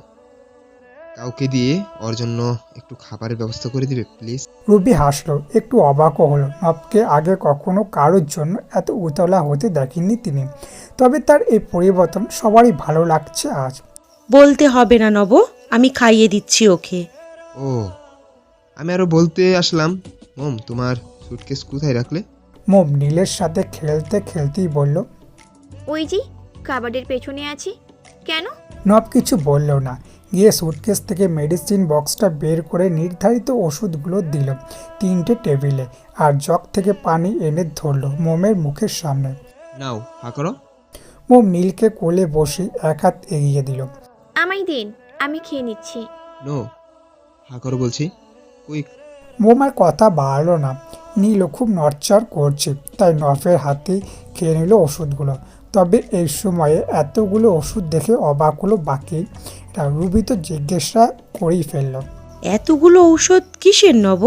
কাউকে দিয়ে ওর জন্য একটু খাবারের ব্যবস্থা করে দিবে প্লিজ। রুবি হাসলো, একটু অবাকও হলো। নবকে আগে কখনো কারোর জন্য এত উতলা হতে দেখেননি তিনি। তবে তার এই পরিবর্তন সবারই ভালো লাগছে আজ। বলতে হবে না নব, আমি খাইয়ে দিচ্ছি ওকে। ও, আমি আরো বলতে আসলাম, মোম তোমার সুটকেস কোথায় রাখলে? মোম নীলের সাথে খেলতে খেলতেই বলল, ওই যে কাবাডের পেছনে আছি। কেন? নব কিছু বলল না। গিয়ে সুটকেস থেকে মেডিসিন বক্সটা বের করে নির্ধারিত ওষুধগুলো দিল 3টে টেবিলে, আর জগ থেকে পানি এনে ধরলো মোমের মুখের সামনে। নাও হা করো। মোম নীলকে কোলে বসে এক হাত এগিয়ে দিল। আমায় দিন, আমি খেয়ে নিচ্ছি। নো, হা করো বলছি, কুইক। মোম আর কথা বাড়ালো না। নীলও খুব নড়চড় করছে, তাই নফের হাতেই খেয়ে নিল ওষুধগুলো। তবে এই সময়ে এতগুলো ওষুধ দেখে অবাক হলো বাকি। রুবি তো জিজ্ঞাসা করেই ফেলল, এতগুলো ঔষধ কিসের নব?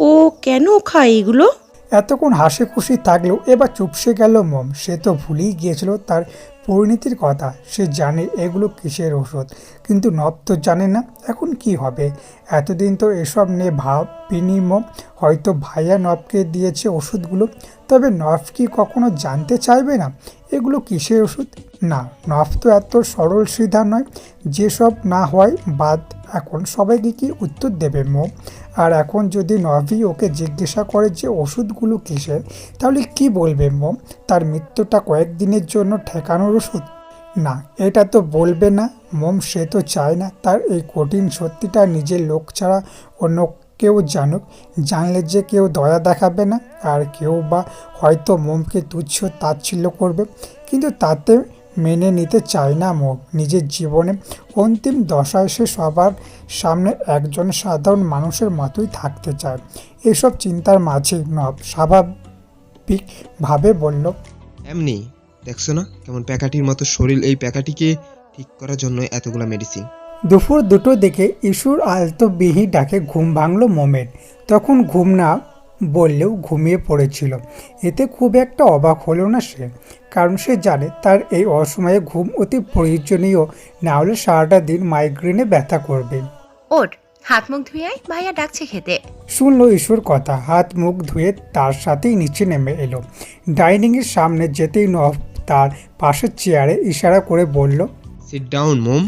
ও কেন খায় এগুলো? এতক্ষণ হাসি খুশি থাকলেও এবার চুপসে গেল মোম। সে তো ভুলেই গিয়েছিল তার পরিণতির কথা। সে জানে এগুলো কিসের ওষুধ, কিন্তু নব তো জানে না এখন কি হবে। এতদিন তো এসব নিয়ে ভাবিনি মোম। হয়তো ভাইয়া নবকে দিয়েছে ওষুধগুলো। তবে নব কি কখনো জানতে চাইবে না এগুলো কিসের ওষুধ? না, নব তো এত সরল সিধা নয়। যেসব না হয় বাদ। এখন সবাইকে কি উত্তর দেবে মোম? আর এখন যদি নভি ওকে জিজ্ঞাসা করে যে ওষুধগুলো কিসের, তাহলে কি বলবে মোম? তার মৃত্যুটা কয়েকদিনের জন্য ঠেকানোর ওষুধ? না, এটা তো বলবে না মোম। সে তো চায় না তার এই কঠিন সত্যিটা নিজের লোক ছাড়া অন্য কেউ জানুক। জানলে যে কেউ দয়া দেখাবে না, আর কেউ বা হয়তো মোমকে তুচ্ছ তাচ্ছিল্য করবে। কিন্তু তাতে মেনে নিতে চায় না মুখ। নিজের জীবনে অন্তিম দশায় সে সবার সামনে একজন সাধারণ মানুষের মতোই থাকতে চায়। এসব চিন্তার মাঝে নব স্বাভাবিকভাবে বলল, এমনি দেখছো না কেমন প্যাকাটির মতো শরীর, এই প্যাকাটিকে ঠিক করার জন্য এতগুলা মেডিসিন। দুপুর 2টো দিকে ইস্যুর আলতো বিহি ডাকে ঘুম ভাঙল মোমের। তখন ঘুম না বললেও ঘুমিয়ে পড়েছিল। এতে খুব একটা অবাক হলো না সে, কারণ সে জানে তার এই অসময়ে ঘুম অতি প্রয়োজনীয়, না হলে সারাটা দিন মাইগ্রেনে ব্যথা করবে। ওঠ, হাত মুখ ধুয়ে আয়, ভাইয়া ডাকছে খেতে। শুনলো ইস্যুর কথা, হাত মুখ ধুয়ে তার সাথেই নিচে নেমে এলো। ডাইনিংয়ের সামনে যেতেই নব তার পাশের চেয়ারে ইশারা করে বলল, সিট ডাউন মোম।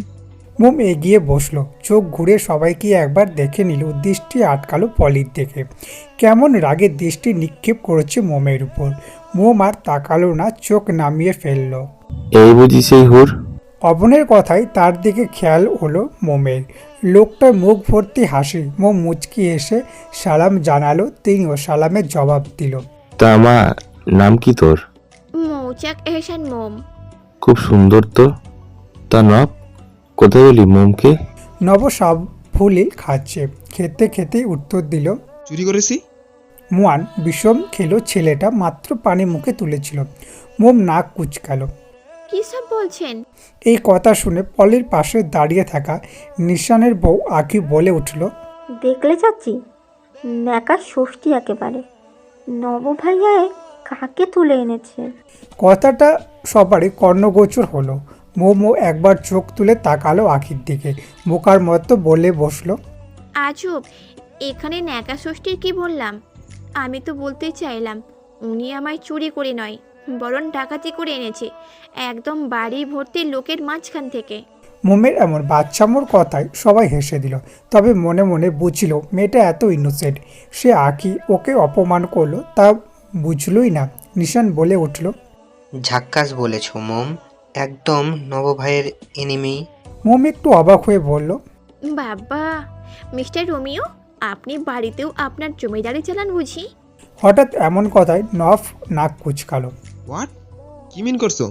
মোম এগিয়ে বসলো। চোখ ঘুরে সবাইকে একবার দেখে নিল। দৃষ্টি আটকালো পলির দিকে। কেমন রাগে দৃষ্টি নিক্ষেপ করেছে মোমের উপর। মোম আর তাকালো না, চোখ নামিয়ে ফেললো। এই বুঝি সেই হুর? অবনের কথায় তার দিকে খেয়াল হলো মোমের। লোকটার মুখ ভর্তি হাসি। মোম মুচকি এসে সালাম জানালো, তিনিও সালামের জবাব দিল। তা মা, নাম কি তোর? মৌচাক এহসান মোম। খুব সুন্দর তো। তা নব, কোথায় বলি মোমকে? নব সব ফুলই খাচ্ছে। খেতে খেতেই উত্তর দিল, চুরি করেছি। মুয়ান বিষম খেলো ছেলেটা, মাত্র পানি মুখে তুলেছিল। মোম নাক কুচকালো। কি সব বলছেন? এই কথা শুনে পলির পাশে দাঁড়িয়ে থাকা নিশানের বউ আঁকি বলে উঠল, দেখলে চাচ্ছি, ন্যাকা ষষ্ঠী একেবারে। নব ভাইয়ায় কাকে তুলে এনেছে? কথাটা সবারই কর্ণগোচর হলো। মোমো একবার চোখ তুলে তাকালো আঁখির দিকে, বোকার মতো বলে বসলো, আজব, এখানে ন্যাকা ষষ্ঠীর কি বললাম? আমি তো বলতে চাইলাম উনি আমায় চুরি করে নয়, বরং ডাকাতি করে এনেছে, একদম বাড়ি ভর্তি লোকের মাঝখান থেকে। মোমের এমন বাচ্চামোর কথায় সবাই হেসে দিল। তবে মনে মনে বুঝল মেয়েটা এত ইনোসেন্ট। সে আঁকি ওকে অপমান করলো তা বুঝলই না। নিশান বলে উঠল, ঝাক্কাস বলেছ মোম, একদম নব ভাইয়ের এনিমি। মোম একটু অবাক হয়ে বলল, বাবা, মিস্টার রোমিও, আপনি বাড়িতেও আপনার জমিদারি চালান বুঝি? হঠাৎ এমন কথায় নফ নাক কুচকালো। হোয়াট, কি মিন করছো?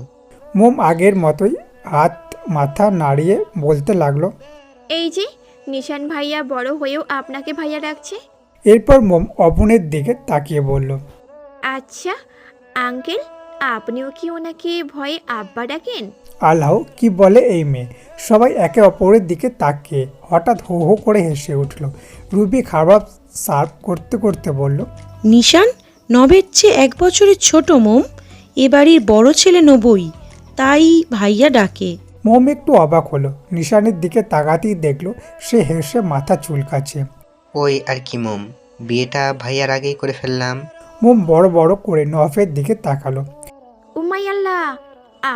মোম আগের মতোই হাত মাথা নাড়িয়ে বলতে লাগলো, এই যে নিশান ভাইয়া বড় হয়েও আপনাকে ভাইয়া ডাকছে। এরপর মোম অবনের দিকে তাকিয়ে বলল, আচ্ছা আঙ্কেল, আপনিও কি ওনাকে ভয়ে আব্বা ডাকেন? আল্লাহ, কি বলে এই মেয়ে! সবাই একে অপরের দিকে তাকিয়ে হঠাৎ হো হো করে হেসে উঠল। রুবি খাবার সার্ভ করতে করতে বলল, নিশান নবের চেয়ে 1 বছরের ছোট মোম, এ বাড়ির বড় ছেলে নবই, তাই ভাইয়া ডাকে। মোম একটু অবাক হলো। নিশানের দিকে তাকাতেই দেখলো সে হেসে মাথা চুলকাচ্ছে। ওই আর কি মোম, বিয়েটা ভাইয়ার আগেই করে ফেললাম। মোম বড় বড় করে নফের দিকে তাকালো। উমাই আল্লাহ,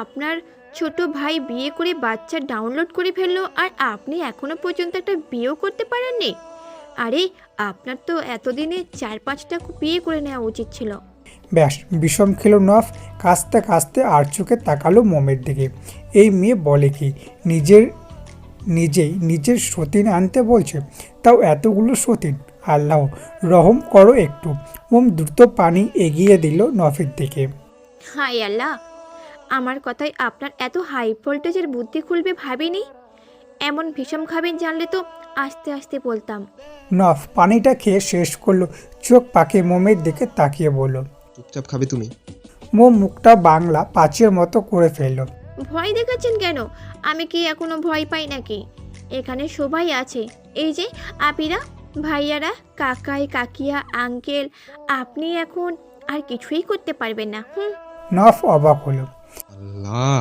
আপনার ছোট ভাই বিয়ে করে বাচ্চা ডাউনলোড করে ফেললো, আর আপনি এখনো পর্যন্ত একটা বিয়েও করতে পারেননি? আরে আপনার তো এতদিনে 4-5টা বিয়ে করে নেওয়া উচিত ছিল। ব্যাস, বিষম খেলো নফ। কাস্তে কাস্তে আর চোখে তাকালো মোমের দিকে। এই মেয়ে বলে কি, নিজের সতীন আনতে বলছে, তাও এতগুলো সতীন! আল্লাহ রহম করো একটু। মোম দ্রুত পানি এগিয়ে দিল নফের দিকে। হাই আল্লাহ, আমার কথায় আপনার এত হাই ভোল্টেজের বুদ্ধি খুলবে ভাবিনি। এমন ভীষণ খাবেন জানলে তো আস্তে আস্তে বলতাম। নফ পানিটা খেয়ে শেষ করলো, চোখ পাকে মোমের দিকে তাকিয়ে বলল, চুপচাপ খাবে তুমি। মোম মুখটা বাংলা পাঁচের মতো করে ফেলল। ভয় দেখাচ্ছেন কেন? আমি কি এখনো ভয় পাই নাকি? এখানে সবাই আছে, এই যে আপিরা, ভাইয়ারা, কাকাই কাকিয়া, আঙ্কেল। আপনি এখন আর কিছুই করতে পারবেন না। নফ অবাক হলো। আল্লাহ,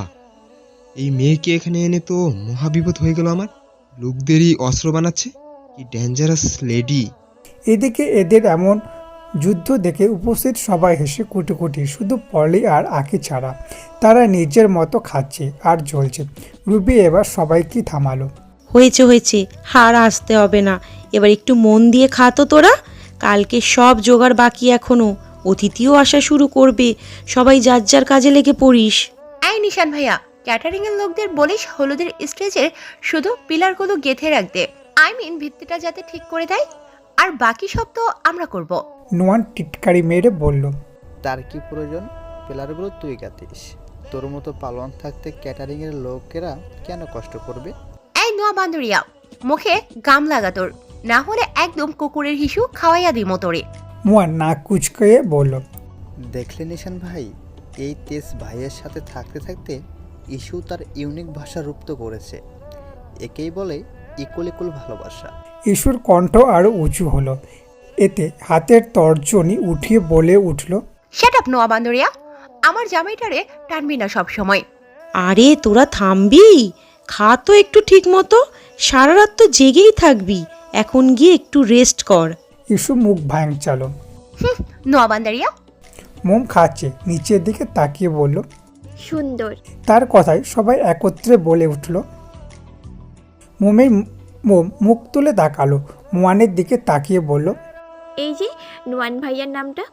এই মেয়েকে এখানে এনে তো মহাবিপদ হয়ে গেল আমার। লোকদেরই অস্ত্র বানাচ্ছে, কি ডেঞ্জারাস লেডি। এদিকে এদের এমন যুদ্ধ দেখে উপস্থিত সবাই হেসে কুটি, শুধু পলি আর আঁকি ছাড়া। তারা নিজের মতো খাচ্ছে আর জ্বলছে। রুবি এবার সবাইকে থামালো। হয়েছে, হার আসতে হবে না, এবার একটু মন দিয়ে খা তো তোরা। কালকে সব জোগাড় বাকি এখনো, অতিথিও আসা শুরু করবে, সবাই যার যার কাজে লেগে পড়িস। এই নিশান ভাইয়া, ক্যাটারিং এর লোকদের বলিস হলুদের স্টেজের শুধু পিলারগুলো গেঁথে রাখতে, ভিত্তিটা যাতে ঠিক করে দেয়, আর বাকি সব তো আমরা করব। নোয়ান টিটকারি মেরে বলল, তার কি প্রয়োজন? পিলারগুলো তুই গাঁথিস, তোর মতো পালোয়ান থাকতে ক্যাটারিংয়ের লোকেরা কেন কষ্ট করবে? এই নোয়া বান্দরিয়া, মুখে গাম লাগা তোর, না হলে একদম কুকুরের হিসু খাওয়াইয়া দিমো তোরে। মুয়ান নাক কুচকে বলল, দেখলে নিশান ভাই, এই তেজ ভাইয়ের সাথে থাকতে থাকতে ইস্যু তার ইউনিক ভাষা রপ্ত করেছে। একেই বলে ইকুয়াল ইকুয়াল ভালোবাসা। ইস্যুর কণ্ঠ আরও উঁচু হলো। এতে হাতের তর্জনী উঠিয়ে বলে উঠল, শাট আপ নোয়া বান্দরিয়া, আমার জামাইটারে টানবি না সব সময়। আরে তোরা থামবি? খা তো একটু ঠিক মতো, সারা রাত তো জেগেই থাকবি, এখন গিয়ে একটু রেস্ট কর। ইস্যু মুখ ভাঙচালো। নোয়া বান্দরিয়া। মোম খাচ্ছে, নিচের দিকে তাকিয়ে বলল, সুন্দর। তার কথায় সবাই একত্রে বলে উঠল। মোম মুখ তুলে তাকালো, মুয়ানের দিকে তাকিয়ে বলল, এই যে নোয়ান ভাইয়ার নামটা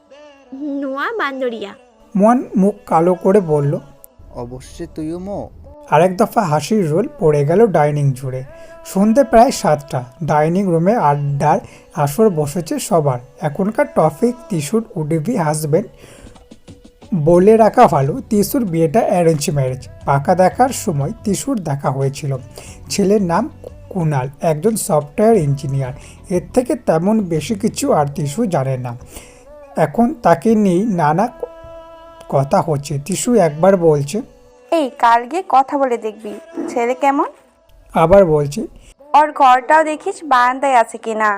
নোয়া বান্দরিয়া। মুয়ান মুখ কালো করে বলল, অবশ্যই তুইও মো। আরেক দফা হাসির রোল পড়ে গেল ডাইনিং জুড়ে। সন্ধে প্রায় 7টা। ডাইনিং রুমে আড্ডার আসর বসেছে সবার। এখনকার টপিক তিসুর উডবি হাজবেন্ড। বলে রাখা ভালো, তিসুর বিয়েটা অ্যারেঞ্জ ম্যারেজ। পাকা দেখার সময় তিসুর দেখা হয়েছিল। ছেলের নাম কুনাল, একজন সফটওয়্যার ইঞ্জিনিয়ার। এর থেকে তেমন বেশি কিছু আর তিসু জানে না। এখন তাকে নিয়ে নানা কথা হচ্ছে। তিসু একবার বলছে, এই কাল গিয়ে কথা বলে দেখবি ছেলে কেমন। আবার বলছে, ওর ঘরটাও দেখিস বারান্দায় আছে কিনা।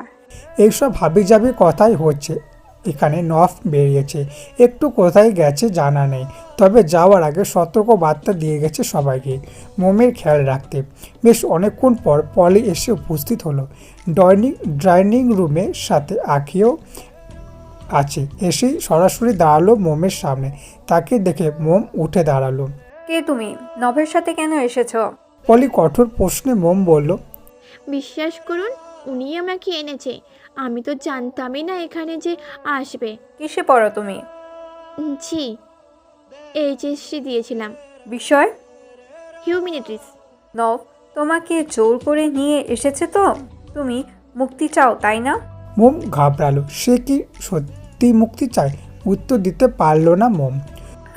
এইসব হাবিজাবি কথাই হচ্ছে। এখানে নফ বেরিয়েছে, একটু কোথায় গেছে জানা নেই, তবে যাওয়ার আগে সতর্ক বার্তা দিয়ে গেছে সবাইকে মোমের খেয়াল রাখতে। বেশ অনেকক্ষণ পর পলি এসে উপস্থিত হলো। ডাইনিং রুমের সাথে আঁকিও আছে। এসেই সরাসরি দাঁড়ালো মোমের সামনে। তাকে দেখে মোম উঠে দাঁড়ালো। কে তুমি? নভের সাথে কেন এসেছো? পলি কঠোর প্রশ্নে মোম বলল, বিশ্বাস করুন, উনি আমাকে এনেছে। আমি তো জানতামই না এখানে যে আসবে। কিসে পড়ো তুমি? জি, এইচএসসি দিয়েছিলাম। বিষয়? হিউম্যানিটিস। নভ তোমাকে জোর করে নিয়ে এসেছে তো? তুমি মুক্তি চাও তাই না? মোম ঘাবড়ালো। সে কি সত্যি মুক্তি চায়? উত্তর দিতে পারল না মোম।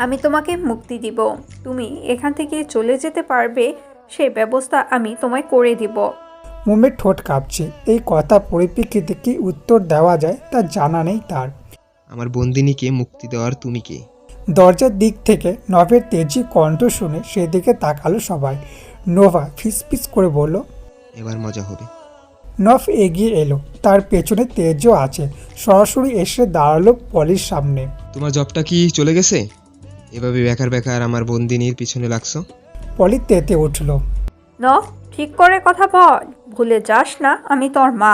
আমি তোমাকে মুক্তি দিব, তুমি এখান থেকে চলে যেতে পারবে, সে ব্যবস্থা আমি তোমায় করে দিব। মোমের ঠোঁট কাঁপছে। এই কথা পরিপ্রেক্ষিতে কি উত্তর দেওয়া যায় তা জানা নেই তার। আমার বন্দিনীকে মুক্তি দেওয়ার তুমি কে? দরজার দিক থেকে নভের তেজি কণ্ঠ শুনে সেদিকে তাকালো সবাই। নোভা ফিসফিস করে বলল, এবার মজা হবে। নভ এগিয়ে এলো, তার পেছনে তেজও আছে। সরাসরি এসে দাঁড়ালো পলির সামনে। তোমার জবটা কি চলে গেছে? এভাবে বেকার বেকার আমার বন্দিনীর পিছনে লাগছো? পলি তেতে উঠল। নভ ঠিক করে কথা বল, ভুলে যাস না আমি তোর মা।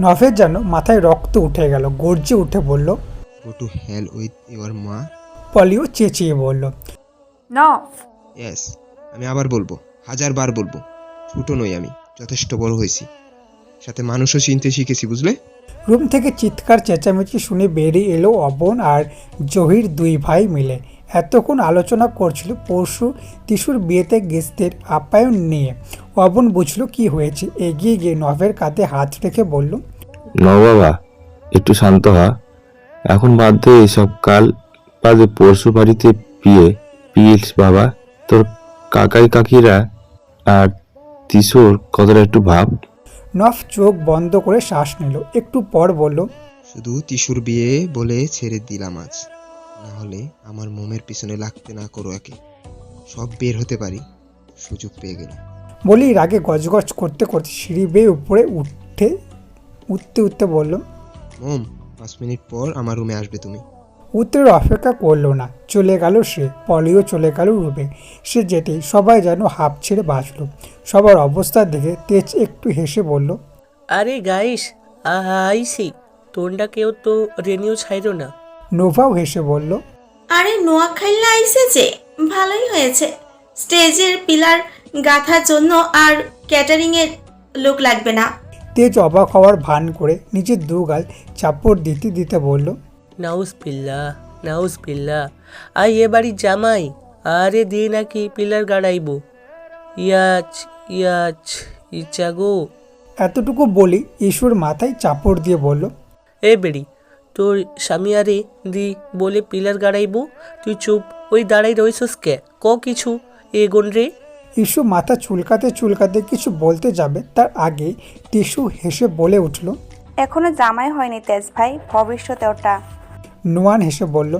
নভের যেন মাথায় রক্ত উঠে গেল, গর্জে উঠে বলল, go to hell with your মা। পলিও চেঁচিয়ে বলল, নভ। ইয়েস, আমি আবার বলবো, 1000 বার বলবো, ছোট নই আমি, যথেষ্ট বড় হয়েছি, সাথে মানুষও চিনতে শিখেছি, বুঝলে? রুম থেকে চিৎকার চেঁচামেচি শুনে বেরিয়ে এলো অবন আর জহির, দুই ভাই মিলে। এতক্ষণ আলোচনা করছিল পরশু তিসুর বিয়েতে গেস্টদের আপ্যায়ন নিয়ে। অবন বুঝলো কি হয়েছে, এগিয়ে গিয়ে নভের কাঁধে হাত রেখে বলল, বাবা একটু শান্ত হ, এখন বাদ দে এসব। কাল বাদে পরশু বাড়িতে বিয়ে। প্লিজ বাবা, তোর কাকাই কাকিরা আর তিসুর কথাটা একটু ভাব। নভ চোখ বন্ধ করে শ্বাস নিল। একটু পর বলল, শুধু তিসুর বিয়ে বলে ছেড়ে দিলাম আজ, না হলে আমার মোমের পিছনে লাগতে না করো একে। সব বের হতে পারি সুযোগ পেয়ে গেলে। বলি রাগে গজগজ করতে করতে সিঁড়ি বেয়ে উপরে উঠতে বলল, মোম 5 মিনিট পর আমার রুমে আসবে তুমি। উত্তরের অপেক্ষা করলো না, চলে গেল সে। পলিও চলে গেল রুমে। সে যেতেই সবাই যেন হাঁপ ছেড়ে বাঁচল। সবার অবস্থা দেখে তেজ একটু হেসে বলল, আরে গাইস, আইসি, তোমরা কেউ তো রেনিও ছাইরো না। নোভাও হেসে বলল, আরে নোয়াখাইলা আইসে যে, ভালোই হয়েছে। স্টেজের পিলার গাঁথার জন্য আর ক্যাটারিংয়ের লোক লাগবে না। তেজ অবাক হওয়ার ভান করে নিজের দুগাল চাপড় দিতে দিতে বলল, নাউজ পিল্লা, আই এ বাড়ির জামাই, আরে দিয়ে নাকি পিলার গাড়াইব। ইচ্ছা গো। এতটুকু বলি ঈশ্বর মাথায় চাপড় দিয়ে বলল, এ বেড়ি, তোর স্বামী আরে দি বলে পিলার গাড়াইব, তুই চুপ ওই দাঁড়াই রইছস কে? ক কিছু এগোন রে। ইস্যু মাথা চুলকাতে চুলকাতে কিছু বলতে যাবে তার আগে টিস্যু হেসে বলে উঠল। এখনো জামাই হয়নি তেজ ভাই, ভবিষ্যতে ওটা। নোয়ান হেসে বলল।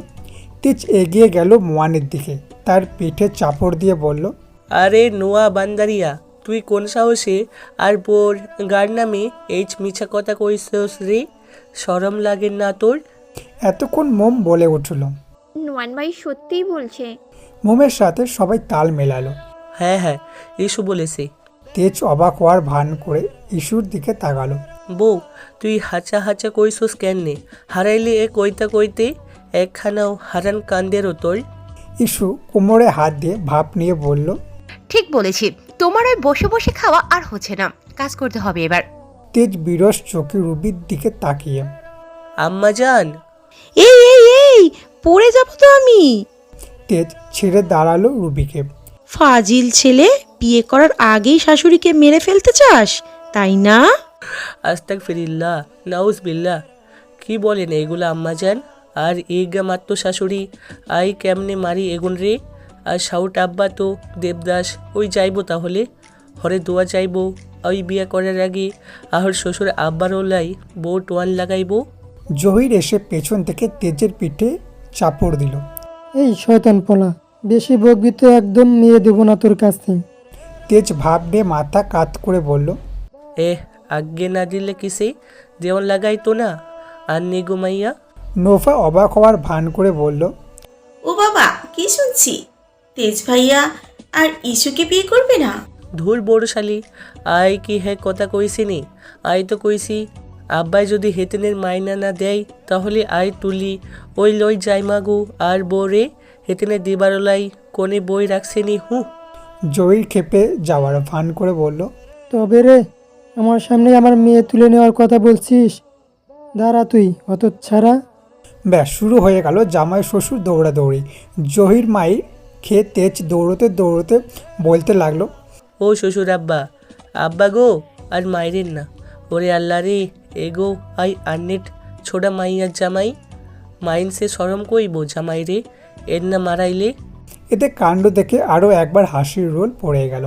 তেজ এগিয়ে গেল মোয়ানের দিকে, তার পিঠে চাপড় দিয়ে বলল, আরে নোয়া বান্দারিয়া, তুই কোন সাহসে আর বোর গার নামে মিছা কথা কইছস রে? শরম লাগে না তোর? এতক্ষণ মোম বলে উঠল। নোয়ান ভাই সত্যিই বলছে। মোমের সাথে সবাই তাল মেলালো। হ্যাঁ হ্যাঁ, ইস্যু বলেছে। তেজ অবাক হওয়ার ভান করে ইস্যুর দিকে তাকালো। বউ, তুই হাঁচা হাঁচা কইছস কেনে? হারাইলে এ কইতা কইতে একখানাও হারান কান্দেরও তোর। ইস্যু কোমরে হাত দিয়ে ভাপ নিয়ে বলল, ঠিক বলেছি, তোমার ওই বসে বসে খাওয়া আর হচ্ছে না, কাজ করতে হবে এবার। তেজ বিরস চোখে রুবির দিকে তাকিয়ে। আম্মা জান। এই এই এই, পড়ে যাব তো আমি। তেজ ছেড়ে দাঁড়ালো রুবিকে। ফাজিল ছেলে, বিয়ে করার আগেই শাশুড়িকে মেরে ফেলতে চাস, তাই না? আস্তাগফিরুল্লাহ, নাউজুবিল্লাহ। কি বলেন এগুলো আম্মা জান? আর এইগা মাত্র শাশুড়ি, আই কেমনে মারি এগুন রে? আর সাউট আব্বা তো দেবদাস, ওই যাইবো তাহলে হরে দোয়া যাইবো। ওই বিয়া করার আগে আহর শ্বশুর আব্বারও লাই বউ টোয়ান লাগাইবো। জহির এসে পেছন থেকে তেজের পিঠে চাপড় দিল। এই শয়তান পোলা, বেশি বকবি তো একদম নিয়ে দেবো না তোর কাছে। তেজ ভাব নিয়ে মাথা কাত করে বলল, আগে না দিলে কিসে দেওয়ান লাগাই তো না। আর নে গোমাইয়া। নোফা অবাক হওয়ার ভান করে বলল, ও বাবা, কি শুনছি? তেজ ভাইয়া আর ইস্যুকে বিয়ে করবে না? ধুর বড়শালী, আই কি হ্যাঁ কথা কইছি নি? আই তো কইছি আব্বাই যদি হেতেনের মাইনা না দেয় তাহলে আই তুলি ওই লই যাই মাগু। আর বউরে হেতেনে দিবারলাই কোনে বই রাখছেনি হু। জহির খেপে যাওয়ার ভান করে বলল, তবে রে, আমার সামনে আমার মেয়ে তুলে নেওয়ার কথা বলছিস? দাঁড়া তুই, অত ছাড়া। ব্যাস শুরু হয়ে গেল জামাই শ্বশুর দৌড়াদৌড়ি। জহির মাই খেয়ে তেজ দৌড়তে দৌড়তে বলতে লাগলো, ও শ্বশুর আব্বা, আব্বা গো আর মাইরেন না। ওরে আল্লাহ রে, এগো আই আন্নেট ছোড়া মাইয়ার জামাই। মাইন সে সরম কইব জামাই রে, এর না মারাইলে। এতে কাণ্ড দেখে আরও একবার হাসির রোল পড়ে গেল।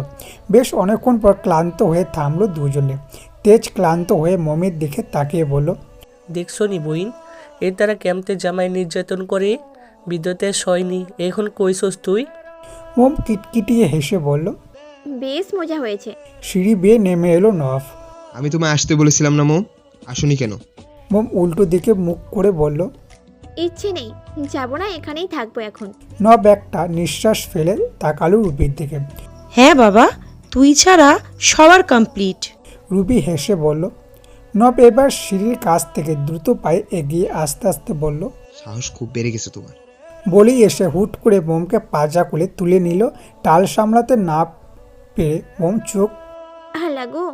বেশ অনেকক্ষণ পর ক্লান্ত হয়ে থামলো দুজনে। তেজ ক্লান্ত হয়ে মমির দিকে তাকিয়ে বলল, দেখছো নি বইন, এর তারা ক্যাম্পতে জামাই নির্যাতন করে বিদ্যুতে সয়নি, এখন কইছস তুই? মোম কিটকিটিয়ে হেসে বলল। বেশ মজা হয়েছে। সিঁড়ি বেয়ে নেমে এলো নফ। আমি তোমায় আসতে বলেছিলাম না মোম, আসুনি কেন? মোম উল্টো দিকে মুখ করে বলল, ইচ্ছে নেই, যাব না, এখানেই থাকবো এখন। নব একটা নিঃশ্বাস ফেলে তাকালো রুবির দিকে। হ্যাঁ বাবা, তুই ছাড়া সবার কমপ্লিট। রুবি হেসে বলল। নব এবার সিঁড়ির কাছ থেকে দ্রুত পায়ে এগিয়ে আস্তে আস্তে বলল, সাহস খুব বেড়ে গেছে তোমার। বলেই এসে হুট করে মোমকে পাজা কোলে তুলে নিল। টাল সামলাতে না পেরে মোম চোখ আল্লাহ গো,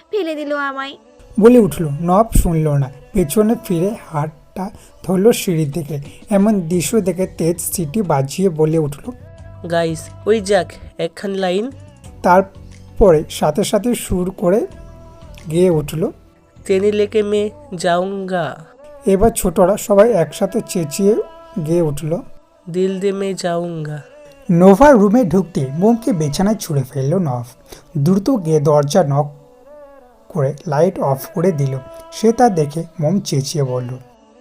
ফেলে দিল আমায়। বলে উঠল। নব শুনল না, পেছনে ফিরে হাতটা ধরল সিঁড়ির দিকে। এমন দৃশ্য দেখে তেজ সিটি বাজিয়ে বলে উঠল, গাইস ওই যাক একখান লাইন। তারপরে সাথে সাথে সুর করে গেয়ে উঠল, ট্রেনে লেকে মে যাউঙ্গা। এবার ছোটরা সবাই একসাথে চেঁচিয়ে গেয়ে উঠল, দিল দে মে যাউঙ্গা। নোভার রুমে ঢুকতে মোমকে বিছানায় ছুঁড়ে ফেলল নভ। দ্রুত গিয়ে দরজা নক করে লাইট অফ করে দিল। সে তা দেখে মোম চেঁচিয়ে বলল,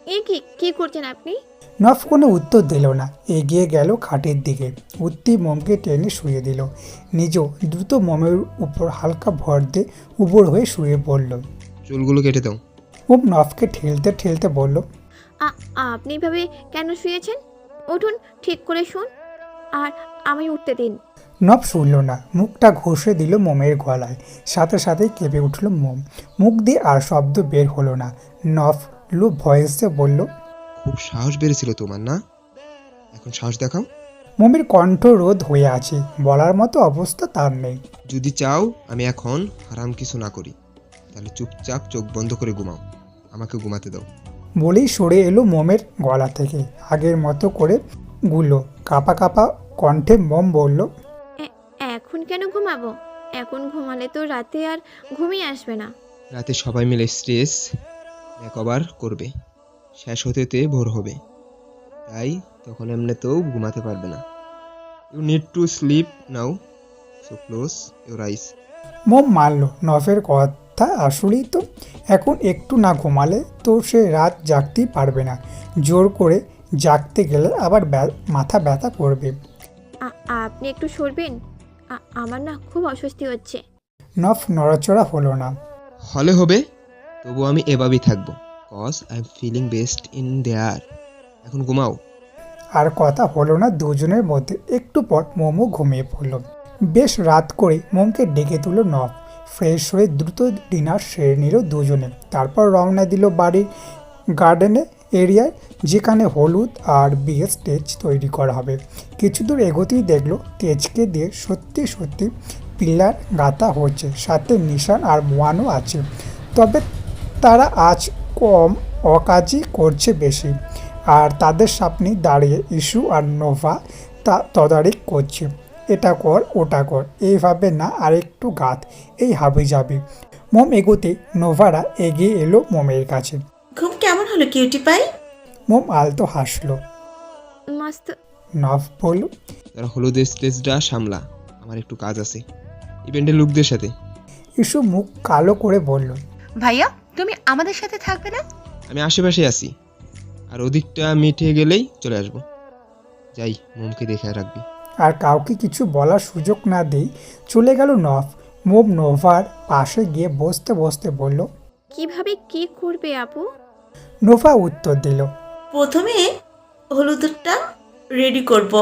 এ কি করছেন আপনি? নভ কোনো উত্তর দিল না, এগিয়ে গেল খাটের দিকে। উত্তি মোমকে টেনে শুয়ে দিল। নিজেও দ্রুত মোমের উপর হালকা ভর দিয়ে উবর হয়ে শুয়ে পড়ল। চুলগুলো কেটে দাও। মোম নভকে ঠেলতে ঠেলতে বলল, আপনি এভাবে কেন শুয়েছেন? উঠুন, ঠিক করে শুন, আর আমায় উঠতে দিন। নভ শুনল না, মুখটা ঘষে দিল মোমের গলায়। সাথে সাথেই কেঁপে উঠল মোম। মুখ দিয়ে আর শব্দ বের হলো না। নভ লো ভয়েসে বলল, খুব সাহস বেড়েছিল তোমার না? এখন সাহস দেখাও। মোমের কণ্ঠ রোধ হয়ে আছে, বলার মতো অবস্থা তার নেই। যদি চাও আমি এখন হারাম কিছু না করি, তাহলে চুপচাপ চোখ বন্ধ করে ঘুমাও, আমাকে ঘুমাতে দাও। বলেই সরে এলো মোমের গলা থেকে। আগের মতো করে গুলো কাপা কাপা কণ্ঠে মোম বলল, এখন কেন ঘুমাবো? এখন ঘুমালে তো রাতে আর ঘুমিয়ে আসবে না। রাতে সবাই মিলে স্ট্রেস মেকওভার করবে, শেষ হতে হতে ভোর হবে, তাই তখন এমনিতেও ঘুমাতে পারবে না। You need to sleep now, so close your eyes. মোম মানল, নভের কথা আসলেই তো। এখন একটু না ঘুমালে তো সে রাত জাগতেই পারবে না। জোর করে জাগতে গেলে আবার মাথা ব্যথা করবে। আপনি একটু সরবেন, আমার না খুব অস্বস্তি হচ্ছে। নভ নড়াচড়া হলো না। হলে হবে, তবু আমি এভাবেই থাকবো, cause I am feeling best in there. এখন ঘুমাও। আর কথা হলো না দুজনের মধ্যে। একটু পর মোমও ঘুমিয়ে পড়ল। বেশ রাত করে মোমকে ডেকে তুলো নভ। ফ্রেশ হয়ে দ্রুত ডিনার সেরে নিল দুজনে। তারপর রওনা দিল বাড়ির গার্ডেনে এরিয়ায়, যেখানে হলুদ আর বিয়ের স্টেজ তৈরি করা হবে। কিছু দূর এগোতেই দেখলো তেজকে দিয়ে সত্যি সত্যি পিলার গাঁথা হচ্ছে, সাথে নিশান আর মোয়ানও আছে। তবে তারা আজ কম অকাজই করছে বেশি। আর তাদের সামনে দাঁড়িয়ে ইস্যু আর নোভা তা তদারক করছে। এটা কর ওটা কর, এইভাবে না, আরেকটু গাঁথ, এই হাবি যাবি। মোম এগোতে নোভারা এগিয়ে এলো মোমের কাছে। ঘুম কেমন হলো কিউটি পাই? মোম আলতো হাসলো। মস্ত। নভ বলল, তারা হলুদের স্টেজটা সামলা, আমার একটু কাজ আছে ইভেন্টের লোকদের সাথে। ইস্যু মুখ কালো করে বলল, ভাইয়া তুমি আমাদের সাথে থাকবে না? আমি আশেপাশে আছি, আর ওদিকটা মিটে গেলেই চলে আসবো। যাই, মোমকে দেখে রাখবি। আর কাউকে কিছু বলার সুযোগ না দিই চলে গেল নভ। মোম নোভার পাশে গিয়ে বসতে বসতে বলল, কিভাবে কি করবে আপু? নোভা উত্তর দিল, প্রথমে হলুদটা রেডি করব,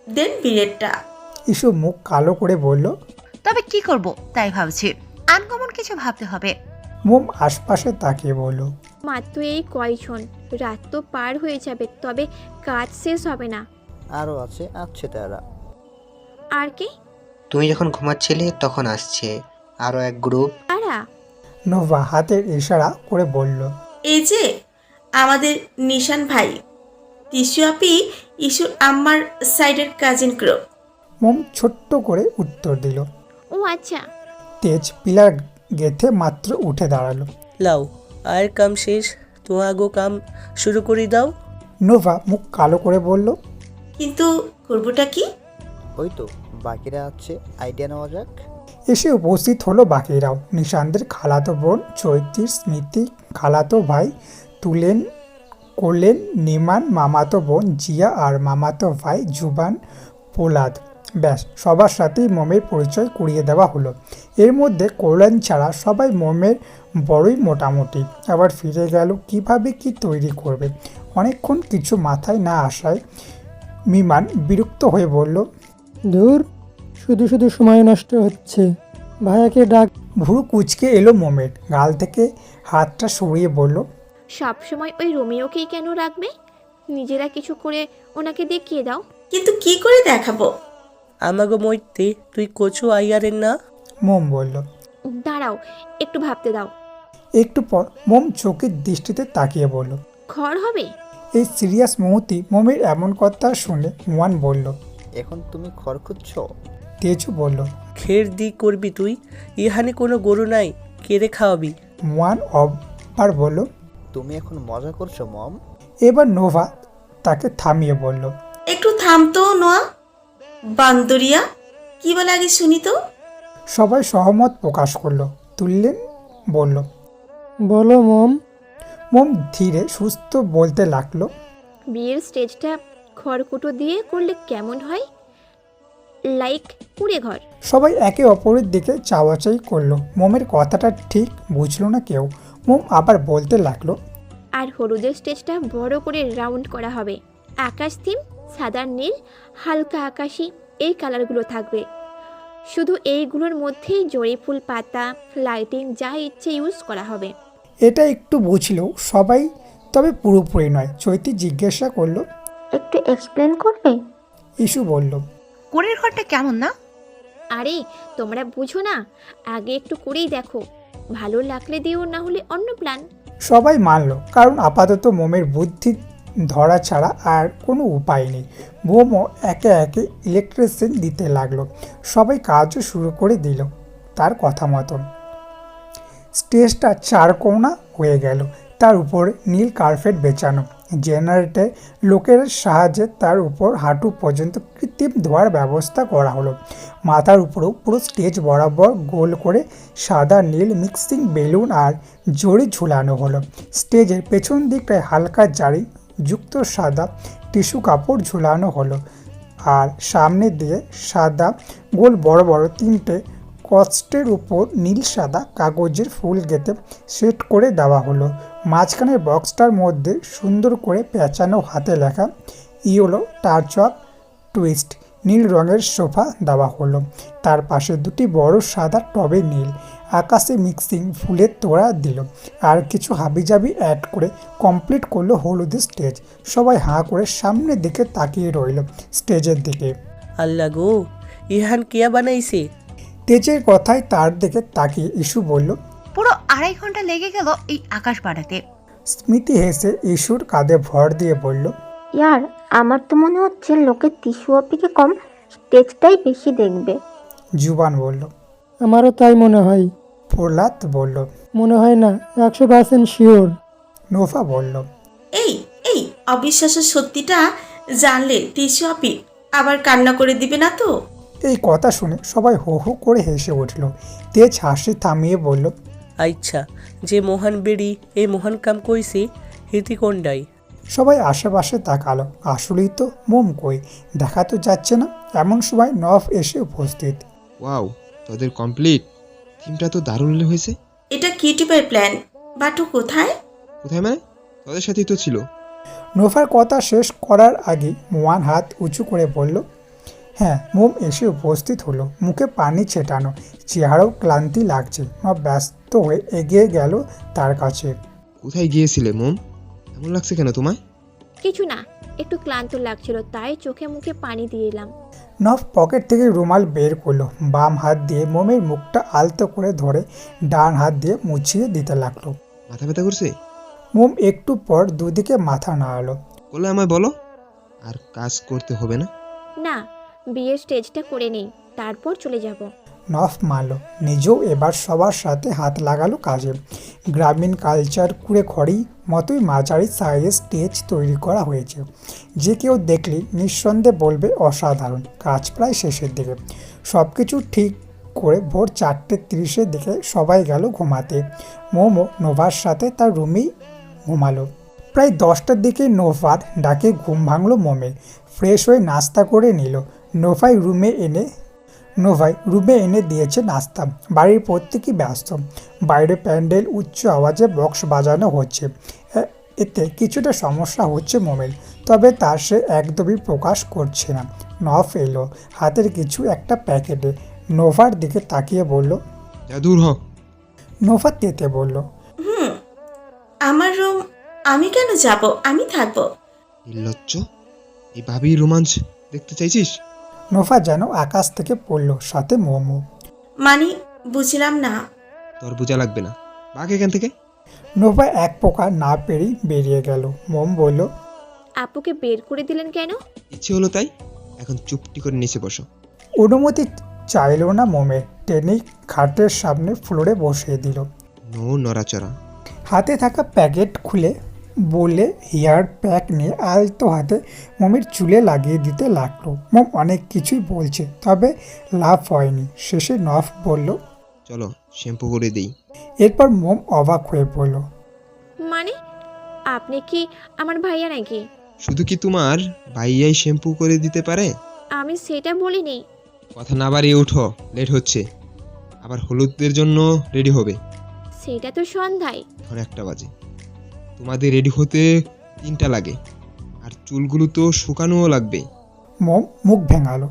দেন বিয়েরটা। ইস্যু মুখ কালো করে বলল, তবে কি করব তাই ভাবছি, আনকমন কিছু ভাবতে হবে। মোম আশপাশে তাকিয়ে বলল, মাত্র এই কয়জন, রাত তো পার হয়ে যাবে, তবে কাজ শেষ হবে না। আরও আছে তারা। আর কি? তুমি যখন ঘুমাচ্ছিলে তখন আসছে আরও এক গ্রুপ। আরা নোভা হাতের ইশারা করে বলল, এই যে আমাদের নিশান ভাই, তিসু আপি, ইস্যুর আম্মার সাইডের কাজিন গ্রুপ। মোম ছোট্ট করে উত্তর দিল। ও আচ্ছা। তেজ পিলার গেথে মাত্র উঠে দাঁড়ালো। লাও, আর কাম শেষ, তো আগো কাম শুরু করে দাও। নোভা মুখ কালো করে বলল, কিন্তু করবোটা কি? ওই তো বাকিরা আছে, আইডিয়া নেওয়া যাক। এসে উপস্থিত হলো বাকিরাও। নিশানদের খালাতো বোন চৈতির, স্মৃতি খালাতো ভাই তুলেন, কোলেন নিমান, মামাতো বোন জিয়া আর মামাতো ভাই জুবান পোলাদ। ব্যাস, সবার সাথেই মোমের পরিচয় করিয়ে দেওয়া হলো। এর মধ্যে কোলেন ছাড়া সবাই মোমের বড়ই মোটামুটি। আবার ফিরে গেল কিভাবে কি তৈরি করবে। অনেকক্ষণ কিছু মাথায় না আসায় মিমান বিরক্ত হয়ে বলল, ধুর, শুধু শুধু সময় নষ্ট হচ্ছে, ভাইয়াকে ডাক। ভুরু কুচকে এলো মোমের, গাল থেকে হাতটা সরিয়ে বলল, সব সময় ওই রোমিওকেই কেন রাখবে? নিজেরা কিছু করে ওনাকে দেখিয়ে দাও। কিন্তু কি করে দেখাবো? আমাগো মইতে তুই কচু আইয়ারের না? মোম বলল। দাঁড়াও, একটু ভাবতে দাও। একটু পর মোম চোখের দৃষ্টিতে তাকিয়ে বলল, ঘর হবে? এই সিরিয়াস মুহূর্তে মোমের এমন কথা শুনে মোয়ান বলল, এখন তুমি খড় খুঁজছ? তেজু বলল, খের দি করবি তুই? ইহানে কোনো গরু নাই, কেড়ে খাওয়াবি? মোয়ান আবার বলল, তুমি এখন মজা করছো মম? এবার নোভা তাকে থামিয়ে বলল, একটু থামতো নোয়া, বান্দরিয়া, কি বলে আগে শুনি তো। সবাই সহমত প্রকাশ করলো। তুললেন বলল, বলো মম। মোম ধীরে সুস্থ বলতে লাগলো, বিয়ের স্টেজটা খড়কুটো দিয়ে করলে কেমন হয়? লাইক কুড়ে ঘর। সবাই একে অপরের দিকে চাওয়াচাই করলো। মোমের কথাটা ঠিক বুঝলো না কেউ। মোম আবার বলতে লাগলো, আর হলুদের স্টেজটা বড় করে রাউন্ড করা হবে। আকাশ থিম, সাদা নীল, হালকা আকাশি, এই কালারগুলো থাকবে। শুধু এইগুলোর মধ্যেই জড়ি ফুল, পাতা, লাইটিং যা ইচ্ছে ইউজ করা হবে। এটা একটু বুঝলো সবাই, তবে পুরোপুরি নয়। চৈতি জিজ্ঞাসা করলো, একটু এক্সপ্লেন করবে? ইস্যু বলল, কোণের ঘরটা কেমন না? আরে তোমরা বুঝো না, আগে একটু করেই দেখো, ভালো লাগলে দিও, না হলে অন্য প্ল্যান। সবাই মানলো, কারণ আপাতত মোমের বুদ্ধি ধরা ছাড়া আর কোনো উপায় নেই। মোমও একে একে ইলেকট্রিসিয়ান দিতে লাগলো। সবাই কাজও শুরু করে দিল তার কথা মতন। স্টেজটা চার কোণা হয়ে গেল, তার উপরে নীল কার্পেট বেছানো, জেনারেটর লোকের সাহায্যে তার উপর হাঁটু পর্যন্ত কৃত্রিম ধোয়ার ব্যবস্থা করা হলো। মাথার উপরেও পুরো স্টেজ বরাবর গোল করে সাদা নীল মিক্সিং বেলুন আর জড়ি ঝুলানো হলো। স্টেজের পেছন দিকটায় হালকা জারি যুক্ত সাদা টিস্যু কাপড় ঝুলানো হলো আর সামনে দিয়ে সাদা গোল বড় বড় 3টে কস্টের উপর নীল সাদা কাগজের ফুল গেঁথে সেট করে দেওয়া হলো। মাঝখানের বক্সটার মধ্যে সুন্দর করে পেঁচানো হাতে লেখা ইয়েলো টাচ অফ টুইস্ট নীল রঙের সোফা দেওয়া হলো। তার পাশে 2টি বড় সাদা টবে নীল আকাশে মিক্সিং ফুলের তোড়া দিল আর কিছু হাবিজাবি অ্যাড করে কমপ্লিট করলো হলুদের স্টেজ। সবাই হাঁ করে সামনের দিকে তাকিয়ে রইল স্টেজের দিকে। আল্লাহ গো, ইহান কিয়া বানাইছে? তেজের কথায় তার দিকে তাকিয়ে ইস্যু বলল, পুরো 2.5 ঘন্টা লেগে গেল এই আকাশ বানাতে। স্মৃতি হেসে ইস্যুর কাঁধে ভর দিয়ে বলল, ইয়ার আমার তো মনে হচ্ছে লোকে টিস্যু অপিকে কম স্টেজটাই বেশি দেখবে। জুবান বলল, আমারও তাই মনে হয়। প্রহ্লাদ বলল, মনে হয় না, 100% শিওর। নোফা বলল, এই এই অবিশ্বাস্য সত্যিটা জানলে টিস্যু আপি আবার কান্না করে দিবে না তো? এই কথা শুনে সবাই হো হো করে হেসে উঠল। তেজ হাসি থামিয়ে বলল, আচ্ছা, যে মহান বেড়ি এই মহান কাম কইছে হিতি কোনডাই? সবাই আশেপাশে তাকালো। আসলেই তো মোম কই, দেখা তো যাচ্ছে না। এমন সময় নফ এসে উপস্থিত। ওয়াও, তোদের কমপ্লিট। থিমটা তো দারুণ হয়েছে। এটা কি টিপের প্ল্যান? বাটু কোথায়? কোথায় মানে? তোদের সাথেই তো ছিল। নোফার কথা শেষ করার আগে মোয়ান হাত উঁচু করে বলল, হ্যাঁ। মোম এসে উপস্থিত হলো, মুখে পানি ছেটানো, চেহারাও ক্লান্তি লাগছে। নফ ব্যস্ত হয়ে এগিয়ে গেল তার কাছে। কোথায় গিয়েছিলে মোম? এমন লাগছে কেন তোমায়? কিছু না, একটু ক্লান্ত লাগছিল তাই চোখে মুখে পানি দিয়ে এলাম। নফ পকেট থেকে রুমাল বের করলো, বাম হাত দিয়ে মোমের মুখটা আলতো করে ধরে ডান হাত দিয়ে মুছিয়ে দিতে লাগলো। মাথা ব্যথা করছে? মোম একটু পর দুদিকে মাথা নাড়ালো। বলে আমায় বলো, আর কাজ করতে হবে না। না, বিয়ের স্টেজটা করে নেই, তারপর চলে যাব। নফ মারল, নিজেও এবার সবার সাথে হাত লাগালো কাজে। গ্রামীণ কালচার কুড়ে খড়ি মতোই মাঝারি সাইজের স্টেজ তৈরি করা হয়েছে। যে কেউ দেখলে নিঃসন্দেহে বলবে অসাধারণ। কাজ প্রায় শেষের দিকে। সব কিছু ঠিক করে ভোর 4:30-এর দিকে সবাই গেল ঘুমাতে। মোমো নোভার সাথে তার রুমেই ঘুমালো। প্রায় 10টার দিকে নোভার ডাকে ঘুম ভাঙলো মোমের। ফ্রেশ হয়ে নাস্তা করে নিল। নোভাই রুমে এনে দিয়েছে নাস্তা। বাড়ির প্রত্যেকেই ব্যস্ত। বাইরে প্যান্ডেল উচ্চ আওয়াজে বক্স বাজানো হচ্ছে। এতে কিছুটা সমস্যা হচ্ছে মোমের, তবে তা সে একদমই প্রকাশ করছে না। নফ এলো হাতের কিছু একটা প্যাকেটে। নোভার দিকে তাকিয়ে বলল, দূর হ। নোভা তেতে বলল, আমার রুম আমি কেন যাব? আমি থাকবো। নির্লজ্জ, এই ভাবির রোমাঞ্চ দেখতে চাইছিস? নোভা যেন আকাশ থেকে পড়ল, সাথে মোমো। মানে বুঝলাম না। তোর বোঝা লাগবে না, ভাগ এখান থেকে। নোভা এক প্রকার না পেরেই বেরিয়ে গেল। মোম বলল, আপুকে বের করে দিলেন কেন? ইচ্ছে হলো তাই। এখন চুপটি করে নিচে বসো। অনুমতি চাইল না মোমের, টেনে খাটের সামনে ফ্লোরে বসিয়ে দিল। নো নড়াচড়া। হাতে থাকা প্যাকেট খুলে বলে হেয়ার প্যাক নিয়ে আলতো হাতে মোমের চুলে লাগিয়ে দিতে লাগলো। মোম অনেক কিছুই বলছে, তবে লাভ হয়নি। শেষে নফ বলল, চলো শ্যাম্পু করে দেই। এরপর মোম অবাক হয়ে বলল, মানে আপনি কি আমার ভাইয়া নাকি? শুধু কি তোমার ভাইয়াই শ্যাম্পু করে দিতে পারে? আমি সেটা বলিনি। কথা না বাড়িয়ে ওঠো, লেট হচ্ছে। আবার হলুদের জন্য রেডি হবে। সেটা তো সন্ধ্যায়। এখন 1টা বাজে। তোমাদের রেডি হতে 3টা লাগে, আর চুলগুলো তো শুকানোও লাগবে। মোম মুখ ভেঙালো।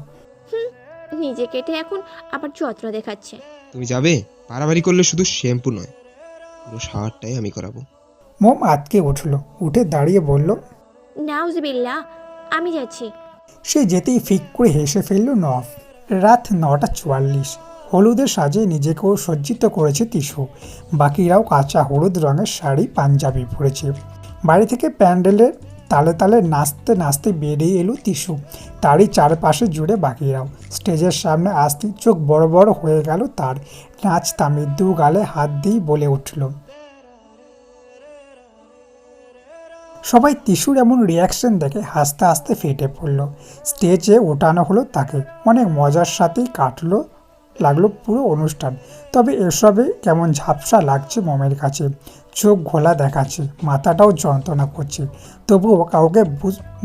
নিজে কেটে এখন আবার যত্ন দেখাচ্ছে। তুমি যাবে? বাড়াবাড়ি করলে শুধু শ্যাম্পু নয়, পুরো শাওয়ারটাই আমি করাবো। মোম আটকে উঠল, উঠে দাঁড়িয়ে বলল, নাউজুবিল্লাহ, আমি যাচ্ছি। সে যেতেই ফিক করে হেসে ফেলল নফ। রাত 9:44। হলুদের সাজে নিজেকেও সজ্জিত করেছে তিশু। বাকিরাও কাঁচা হলুদ রঙের শাড়ি পাঞ্জাবি পরেছে। বাড়ি থেকে প্যান্ডেলের তালে তালে নাচতে নাচতে বেরিয়ে এলো তিশু। তারই চারপাশে জুড়ে বাকিরাও। স্টেজের সামনে আসতেই চোখ বড় বড় হয়ে গেল তার। নাচ থামিয়ে 2 গালে হাত দিয়েই বলে উঠল, সবাই টিস্যুর এমন রিয়াকশন দেখে হাসতে হাসতে ফেটে পড়ল। স্টেজে ওঠানো হলো তাকে, অনেক মজার সাথেই লাগলো পুরো অনুষ্ঠান। তবে এসবে কেমন ঝাপসা লাগছে মমের কাছে, চোখ ঘোলা দেখাচ্ছে, মাথাটাও যন্ত্রণা করছে। তবুও কাউকে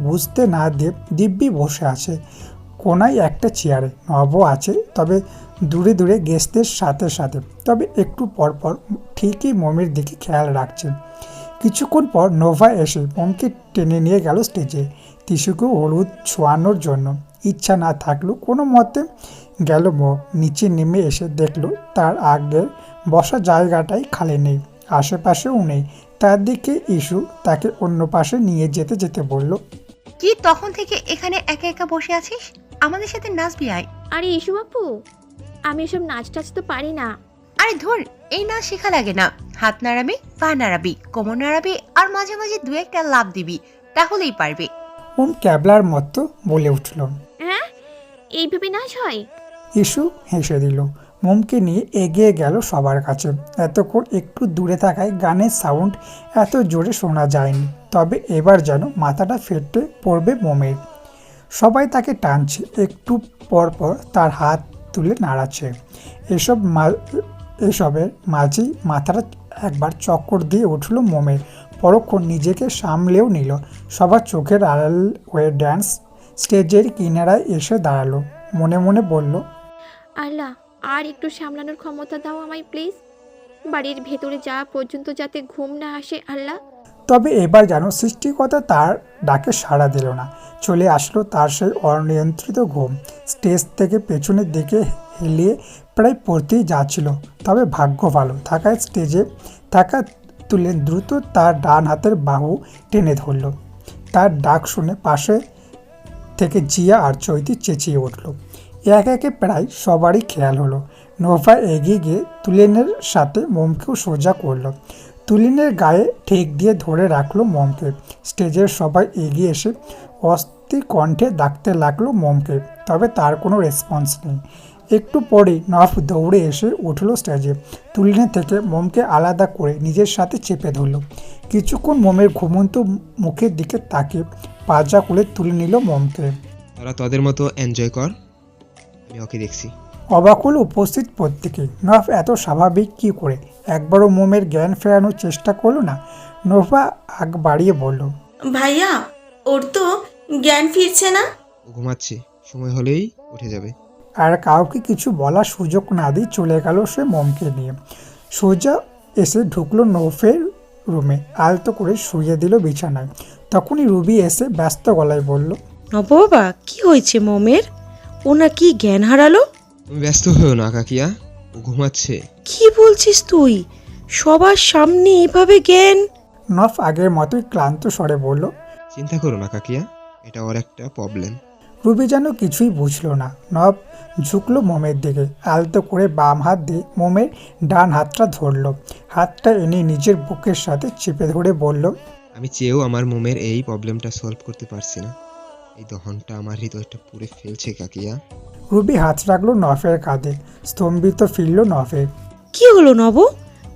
বুঝতে না দিয়ে দিব্যি বসে আছে কোনায় একটা চেয়ারে। নবও আছে, তবে দূরে দূরে গেস্টদের সাথে সাথে, তবে একটু পর পর ঠিকই মমের দিকে খেয়াল রাখছে। কিছুক্ষণ পর নোভা এসে মমকে টেনে নিয়ে গেল স্টেজে, টিস্যুকে হলুদ ছোঁয়ানোর জন্য। ইচ্ছা না থাকলেও কোনো মতে গেল মম। নিচে নেমে এসে দেখলো তার আগের বসা জায়গাটাই খালি নেই, আশেপাশেও নেই। তার দিকে ইস্যু তাকে অন্য পাশে নিয়ে যেতে যেতে বলল, কি তখন থেকে এখানে একা একা বসে আছিস? আমাদের সাথে নাচবি আয়। আরে ইস্যু আপু, আমি এসব নাচ টাচ তো পারি না। আরে ধর, এই নাচ শেখা লাগে না। হাত নাড়াবি, পা নাড়াবি, কোমর নাড়াবি, আর মাঝে মাঝে দু একটা লাফ দিবি, তাহলেই পারবি। মম ক্যাবলার মতো বলে উঠল। হ্যাঁ, এইভাবে নাচ হয়? ইস্যু হেসে দিল। মমকে নিয়ে এগিয়ে গেল সবার কাছে। এতক্ষণ একটু দূরে থাকায় গানের সাউন্ড এত জোরে শোনা যায়নি, তবে এবার যেন মাথাটা ফেটে পড়বে মমের। সবাই তাকে টানছে, একটু পর পর তার হাত তুলে নাড়াচ্ছে। এসবের মাঝেই মাথাটা একবার চক্কর দিয়ে উঠল মমের। পরক্ষণ নিজেকে সামলেও নিল। সবার চোখের আড়াল হয়ে ড্যান্স স্টেজের কিনারায় এসে দাঁড়ালো। মনে মনে বলল, আল্লাহ, আর একটু সামলানোর ক্ষমতা দাও আমায় প্লিজ। বাড়ির ভেতরে যাওয়া পর্যন্ত যাতে ঘুম না আসে আল্লাহ। তবে এবার যেন সৃষ্টিকর্তা তার ডাকে সাড়া দিল না। চলে আসলো তার সেই অনিয়ন্ত্রিত ঘুম। স্টেজ থেকে পেছনের দিকে হেলিয়ে প্রায় পড়তেই যাচ্ছিল, তবে ভাগ্য ভালো থাকায় স্টেজে থাকা তুলে দ্রুত তার ডান হাতের বাহু টেনে ধরল। তার ডাক শুনে পাশে থেকে জিয়া আর চৈতি চেঁচিয়ে উঠল। এক একে প্রায় সবারই খেয়াল হলো। নোভা এগিয়ে গিয়ে তুলিনের সাথে মমকেও সোজা করলো। তুলিনের গায়ে ঠেক দিয়ে ধরে রাখলো মমকে। স্টেজের সবাই এগিয়ে এসে অস্থির কণ্ঠে ডাকতে লাগলো মমকে, তবে তার কোনো রেসপন্স নেই। একটু পরেই নফ দৌড়ে এসে উঠল স্টেজে। তুলিনের থেকে মমকে আলাদা করে নিজের সাথে চেপে ধরল। কিছুক্ষণ মমের ঘুমন্ত মুখের দিকে তাকিয়ে পাজা খুলে তুলে নিল মমকে। তোরা তোদের মতো এনজয় কর, আমি ওকে দেখছি। অবাক হলো উপস্থিত প্রত্যেকে। নফ এত স্বাভাবিক কি করে? একবারও মোমের জ্ঞান ফেরানোর চেষ্টা করলো না। নোভা আগ বাড়িয়ে বলল, ভাইয়া, ওর তো জ্ঞান ফিরছে না। ও ঘুমাচ্ছে, সময় হলেই উঠে যাবে। আর কাউকে কিছু বলার সুযোগ না দিয়ে চলে গেল সে মমকে নিয়ে। সোজা এসে ঢুকলো নৌফের রুমে, আলতো করে শুয়ে দিল বিছানায়। তখনই রুবি এসে ব্যস্ত গলায় বলল, নব বাবা, কি হয়েছে মমের? ও নাকি জ্ঞান হারালো? তুমি ব্যস্ত হয়েও না কাকিয়া, ও ঘুমাচ্ছে। কি বলছিস তুই? সবার সামনে এভাবে জ্ঞান? নফ আগের মতোই ক্লান্ত স্বরে বলল, চিন্তা করো না কাকিয়া, এটা ওর একটা প্রবলেম। রুবি যেন কিছুই বুঝলো না। নব ঝুঁকলো মোমের দিকে, আলতো করে বাম হাত দিয়ে মোমের ডান হাতটা ধরলো। হাতটা এনে নিজের বুকের সাথে চেপে ধরে বলল, আমি চেয়েও আমার মোমের এই প্রবলেমটা সলভ করতে পারছি না। এই দহনটা আমার হৃদয়টা পুড়ে ফেলছে কাকিয়া। রুবি হাত রাখলো নফের কাঁধে। স্তম্ভিত ফিরল নফের। কি হলো নব,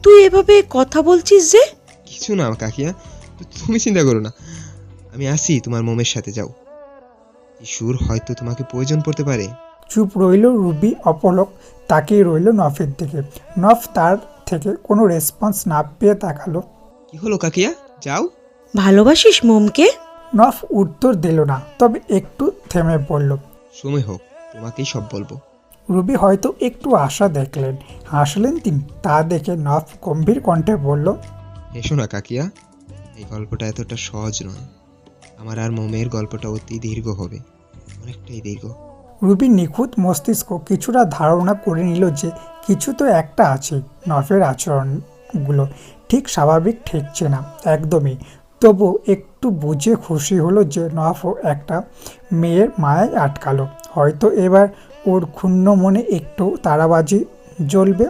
তুই এভাবে কথা বলছিস যে? কিছু না কাকিয়া, তুমি চিন্তা করো না, আমি আসি তোমার মোমের সাথে। যাও, ইস্যুর হয়তো তোমাকে প্রয়োজন পড়তে পারে। চুপ রইল রুবি অপলক তাকিয়ে রইল নফের দিকে। নফ তার থেকে কোনো রেসপন্স না পেয়ে তাকালো। কি হলো কাকিয়া, যাও। ভালোবাসিস মোমকে? নফ উত্তর দিল না, তবে একটু থেমে পড়ল। সময় হোক, তোমাকেই সব বলবো। রুবি হয়তো একটু আশা দেখলেন, হাসলেন তিনি। তা দেখে নফ গম্ভীর কণ্ঠে বলল, এসো না কাকিয়া, এই গল্পটা এতটা সহজ নয়। আমার আর মোমের গল্পটা অতি দীর্ঘ হবে, অনেকটাই দীর্ঘ। রুবি নিখুঁত মস্তিষ্ক কিছুটা ধারণা করে নিল যে কিছু তো একটা আছে। নফের আচরণগুলো ঠিক স্বাভাবিক ঠেকছে না একদমই। তবু একটু বুঝে খুশি হলো যে নফও একটা মেয়ের মায়ায় আটকালো। হয়তো এবার ওর ক্ষুণ্ণ মনে একটু তারাবাজি জ্বলবে।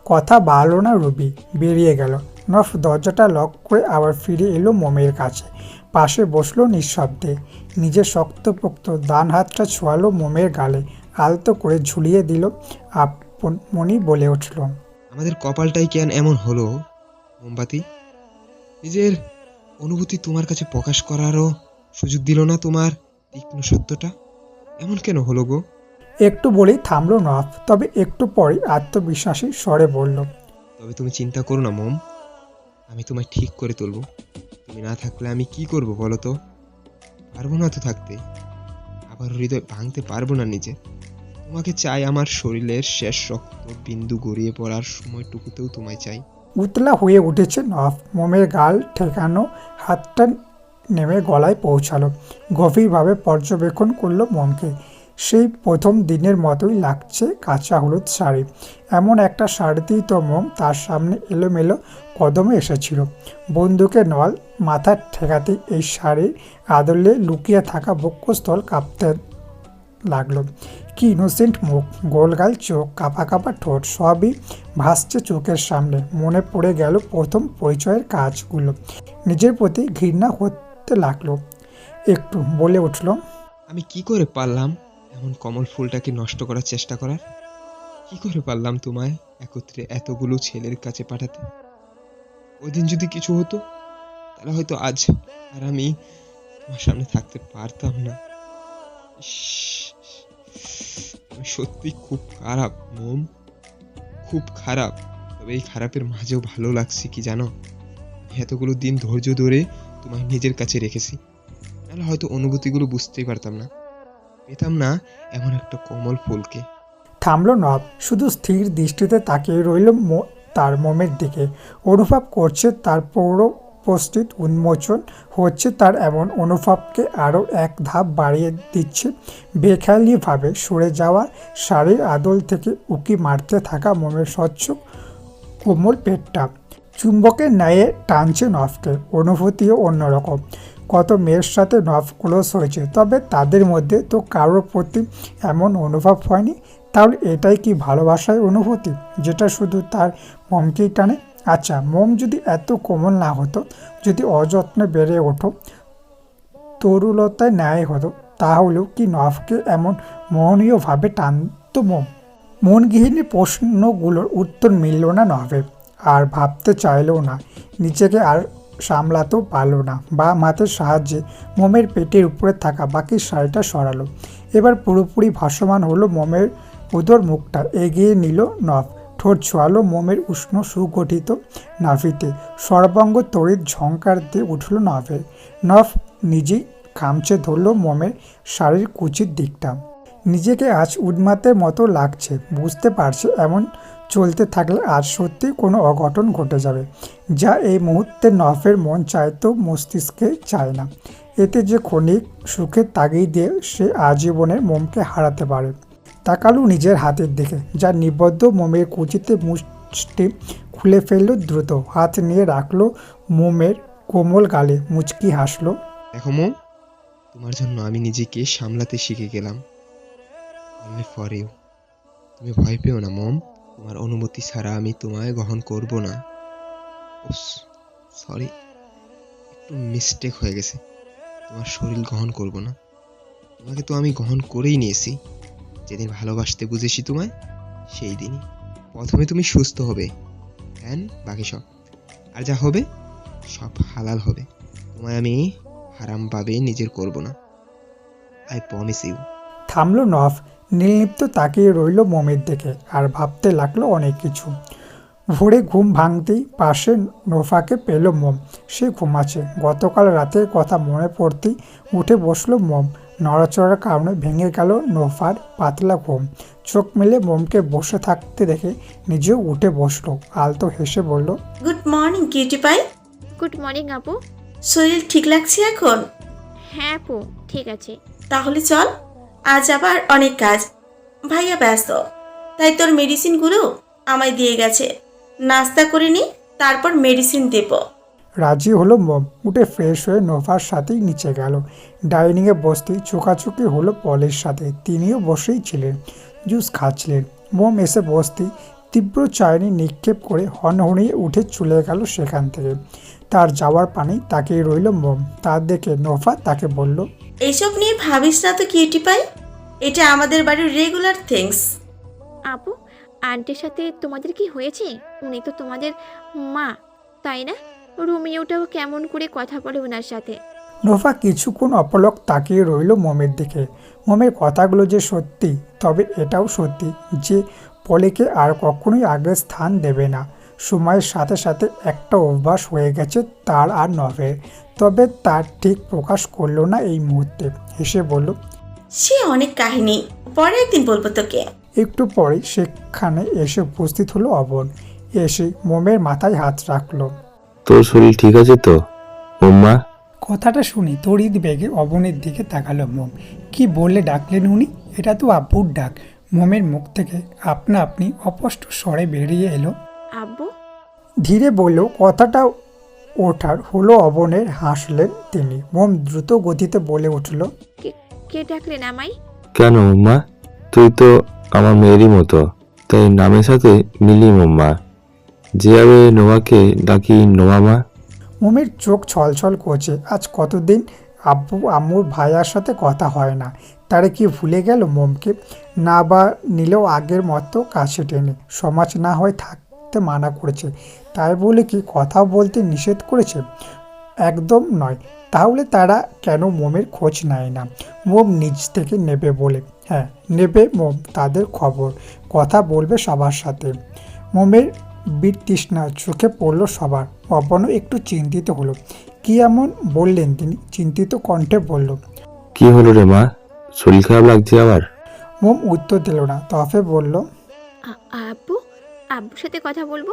কথা বাড়ল না রুবি, বেরিয়ে গেল। নফ দরজাটা লক করে আবার ফিরে এলো মোমের কাছে। পাশে বসলো নিঃশব্দে। নিজের শক্তপোক্ত ডান হাতটা ছোঁয়ালো মোমের গালে, আলতো করে ঝুলিয়ে দিল। আপন মনি বলে উঠল, আমাদের কপালটাই কেন এমন হলো মোমবাতি? নিজের অনুভূতি তোমার কাছে প্রকাশ করারও সুযোগ দিল না তোমার তীক্ষ্ণ সত্যটা? এমন কেন হলো গো? একটু বলেই থামলো নফ, তবে একটু পরেই আত্মবিশ্বাসী স্বরে বলল, তবে তুমি চিন্তা করো না মম, আমি তোমায় ঠিক করে তুলব। তুমি না থাকলে আমি কি করব বলো তো? পারবো না তো থাকতে, আবার হৃদয় ভাঙতে পারবো না নিজে। তোমাকে চাই আমার শরীরের শেষ রক্ত বিন্দু গড়িয়ে পড়ার সময়টুকুতেও তোমায় চাই। উতলা হয়ে উঠেছে নফ, মোমের গাল ঠেকানো হাতটা নেমে গলায় পৌঁছালো। গভীরভাবে পর্যবেক্ষণ করলো মোমকে। সেই প্রথম দিনের মতোই লাগছে কাঁচা হলুদ শাড়ি। এমন একটা শাড়িতেই তো মোম তার সামনে এলোমেলো কদমে এসেছিল। বন্দুকের নল মাথা ঠেকাতেই এই শাড়ির আদলে লুকিয়ে থাকা বক্ষস্থল কাঁপতে লাগলো। কি ইনোসেন্ট মুখ, গোলগাল চোখ, কাঁপা কাঁপা ঠোঁট, সবই ভাসছে চোখের সামনে। মনে পড়ে গেল প্রথম পরিচয়ের কাজগুলো। নিজের প্রতি ঘৃণা হতে লাগলো। একটু বলে উঠল, আমি কি করে পারলাম এমন কমল ফুলটাকে নষ্ট করার চেষ্টা করার? কি করে পারলাম তোমায় একত্রে এতগুলো ছেলের কাছে পাঠাতে? ওই দিন যদি কিছু হতো তাহলে হয়তো আজ আর আমি তোমার সামনে থাকতে পারতাম না। ইস, আমি সত্যি খুব খারাপ মোম, খুব খারাপ। তবে এই খারাপের মাঝেও ভালো লাগছে কি জানো? আমি এতগুলো দিন ধৈর্য ধরে তোমায় নিজের কাছে রেখেছি, নাহলে হয়তো অনুভূতিগুলো বুঝতেই পারতাম না, পেতাম না এমন একটা কোমল ফুলকে। থামলো নব, শুধু স্থির দৃষ্টিতে তাকিয়ে রইল তার মোমের দিকে। অনুভব করছে তার পৌর উপস্থিত উন্মোচন হচ্ছে তার এমন অনুভবকে আরও এক ধাপ বাড়িয়ে দিচ্ছে। বেখেয়ালিভাবে সরে যাওয়া শাড়ির আদল থেকে উকি মারতে থাকা মোমের স্বচ্ছ কোমল পেটটা চুম্বকের ন্যায় টানছে নফকে। অনুভূতিও অন্যরকম। কত মেয়ের সাথে নফ ক্লোজ হয়েছে, তবে তাদের মধ্যে তো কারোর প্রতি এমন অনুভব হয়নি। তাহলে এটাই কি ভালোবাসার অনুভূতি, যেটা শুধু তার মমকেই টানে? আচ্ছা, মম যদি এত কোমল না হতো, যদি অযত্নে বেড়ে ওঠো, তরুলতায় ন্যায় হতো, তাহলেও কি নফকে এমন মোহনীয়ভাবে টানতো মম? মনগৃহিণী প্রশ্নগুলোর উত্তর মিলল না নভের। আর ভাবতে চাইলেও না, নিজেকে আর সামলাতেও পারল না। বা হাতের সাহায্যে মোমের পেটের উপরে থাকা বাকি শাড়িটা সরালো। এবার পুরোপুরি ভাসমান হলো মোমের উদর মুখটা। এগিয়ে নিল নভ, ঠোঁট ছোঁয়ালো মোমের উষ্ণ সুগঠিত নাভিতে। সর্বাঙ্গ তড়িৎ ঝংকার দিয়ে উঠল নভের। নভ নিজেই খামচে ধরল মোমের শাড়ির কুচির দিকটা। নিজেকে আজ উন্মাতের মতো লাগছে। বুঝতে পারছে এমন চলতে থাকলে আজ সত্যি কোনো অঘটন ঘটে যাবে, যা এই মুহূর্তে নভের মন চাইতো মস্তিষ্কে চায় না। এতে যে ক্ষণিক সুখের তাগিদ দিয়ে সে আজীবনের মোমকে হারাতে পারে। তাকালো নিজের হাতের দিকে, যা নিবদ্ধ মোমের কুচিতে মুষ্টি খুলে ফেললো দ্রুত। হাত নিয়ে রাখলো মোমের কোমল গালে, মুচকি হাসলো। দেখো মোম, তোমার জন্য আমি নিজেকে সামলাতে শিখে গেলাম। Only for you. তুমি ভয় পেও না মম, তোমার অনুমতি ছাড়া আমি তোমায় গ্রহণ করব না। সরি, একটু মিস্টেক হয়ে গেছে। তোমার শরীর গ্রহণ করব না। তোমাকে তো আমি গ্রহণ করেই নিয়েছি। যেদিন ভালোবাসতে বুঝেছি তোমায়, সেই দিনই। প্রথমে তুমি সুস্থ হবে, দেন বাকি সব। আর যা হবে সব হালাল হবে। তোমায় আমি হারামভাবে নিজের করব না। I promise you. থামলো নভ, নির্লিপ্ত তাকিয়ে রইল মোমের দিকে আর ভাবতে লাগলো অনেক কিছু। ভোরে ঘুম ভাঙতেই পাশে নোফাকে পেল মোম। সে ঘুমাচ্ছে। গতকাল রাতের কথা মনে পড়তেই উঠে বসলো মোম। নড়াচড়ার কারণে ভেঙে গেল নোফার পাতলা ঘুম। চোখ মেলে মোমকে বসে থাকতে দেখে নিজেও উঠে বসলো। আলতো হেসে বলল, good morning cutie pie. Good morning আপু। শরীর ঠিক লাগছে এখন? হ্যাঁ আপু, ঠিক আছে। তাহলে চল, আজ আবার অনেক কাজ। ভাইয়া ব্যস্ত, তাই তোর মেডিসিনগুলো আমায় দিয়ে গেছে। নাস্তা করে নি, তারপর মেডিসিন দেব। রাজি হলো মোম। উঠে ফ্রেশ হয়ে নোভার সাথেই নিচে গেল। ডাইনিংয়ে বসতেই চোকাচুকি হলো পলের সাথে। তিনিও বসেই ছিলেন, জুস খাচ্ছিলেন। মোম এসে বসতেই তীব্র চায়নি নিক্ষেপ করে হনহনিয়ে উঠে চলে গেল সেখান থেকে। তার যাওয়ার পানি তাকিয়ে রইল মোম। তার দেখে নোভা তাকে বলল, এইসব নিয়ে ভাবিস না তো কিউটি পাই, এটা আমাদের বাড়ির রেগুলার থিংস। আপু, আন্টির সাথে তোমাদের কি হয়েছে? উনি তো তোমাদের মা, তাই না? রোমিওটাও কেমন করে কথা বলে ওনার সাথে। নোভা কিছুক্ষণ অপলক তাকিয়ে রইল মোমের দিকে। মোমের কথাগুলো যে সত্যি, তবে এটাও সত্যি যে পলিকে আর কখনোই আগের স্থান দেবে না। সময়ের সাথে সাথে একটা অভ্যাস হয়ে গেছে তার আর নভের, তবে তার ঠিক প্রকাশ করলো না এই মুহূর্তে। হেসে বলল, সে অনেক কাহিনী, পরে একদিন বলবো তোকে। একটু পরেই সেখানে এসে উপস্থিত হলো অবন। এসে মোমের মাথায় হাত রাখলো। তোর শরীর ঠিক আছে তো মোম্মা? কথাটা শুনি তড়িৎ বেগে অবনের দিকে তাকালো মোম। কি বললে ডাকলেন উনি? এটা তো আব্বুর ডাক। মোমের মুখ থেকে আপনা আপনি অস্পষ্ট স্বরে বেরিয়ে এলো, আব্বু। ধীরে বললেও কথাটা ওঠার হলো অবনের। হাসলেন তিনি। মোম দ্রুত গতিতে বলে উঠল, কে ডাকলেন আমায়? কেন মোম্মা, তুই তো আমার মেয়েরই মতো, তাই নামের সাথে মিলি মোম্মা। যেভাবে নোয়াকে ডাকি নোয়ামা। মোমের চোখ ছলছল করছে। আজ কতদিন আব্বু আম্মুর ভাইয়ার সাথে কথা হয় না। তারা কি ভুলে গেল মোমকে? না বা নিলেও আগের মতো কাছে টেনে। সমাজ না হয় থাকতে মানা করেছে, তাই বলে কি কথা বলতে নিষেধ করেছে? একদম নয়। তাহলে তারা কেন মোমের খোঁজ নেয় না? মোম নিজ থেকে নেবে বলে। হ্যাঁ, নেবে মোম তাদের খবর, কথা বলবে সবার সাথে। মোমের বীরতৃষ্ণা চোখে পড়ল সবার। অবনও একটু চিন্তিত হলো। কি এমন বললেন তিনি? চিন্তিত কণ্ঠে বলল, কি হলো রে মা, শরীর খারাপ লাগছে আবার? মোম উত্তর দিল না। তফে বলল, আব্বু, আব্বুর সাথে কথা বলবো।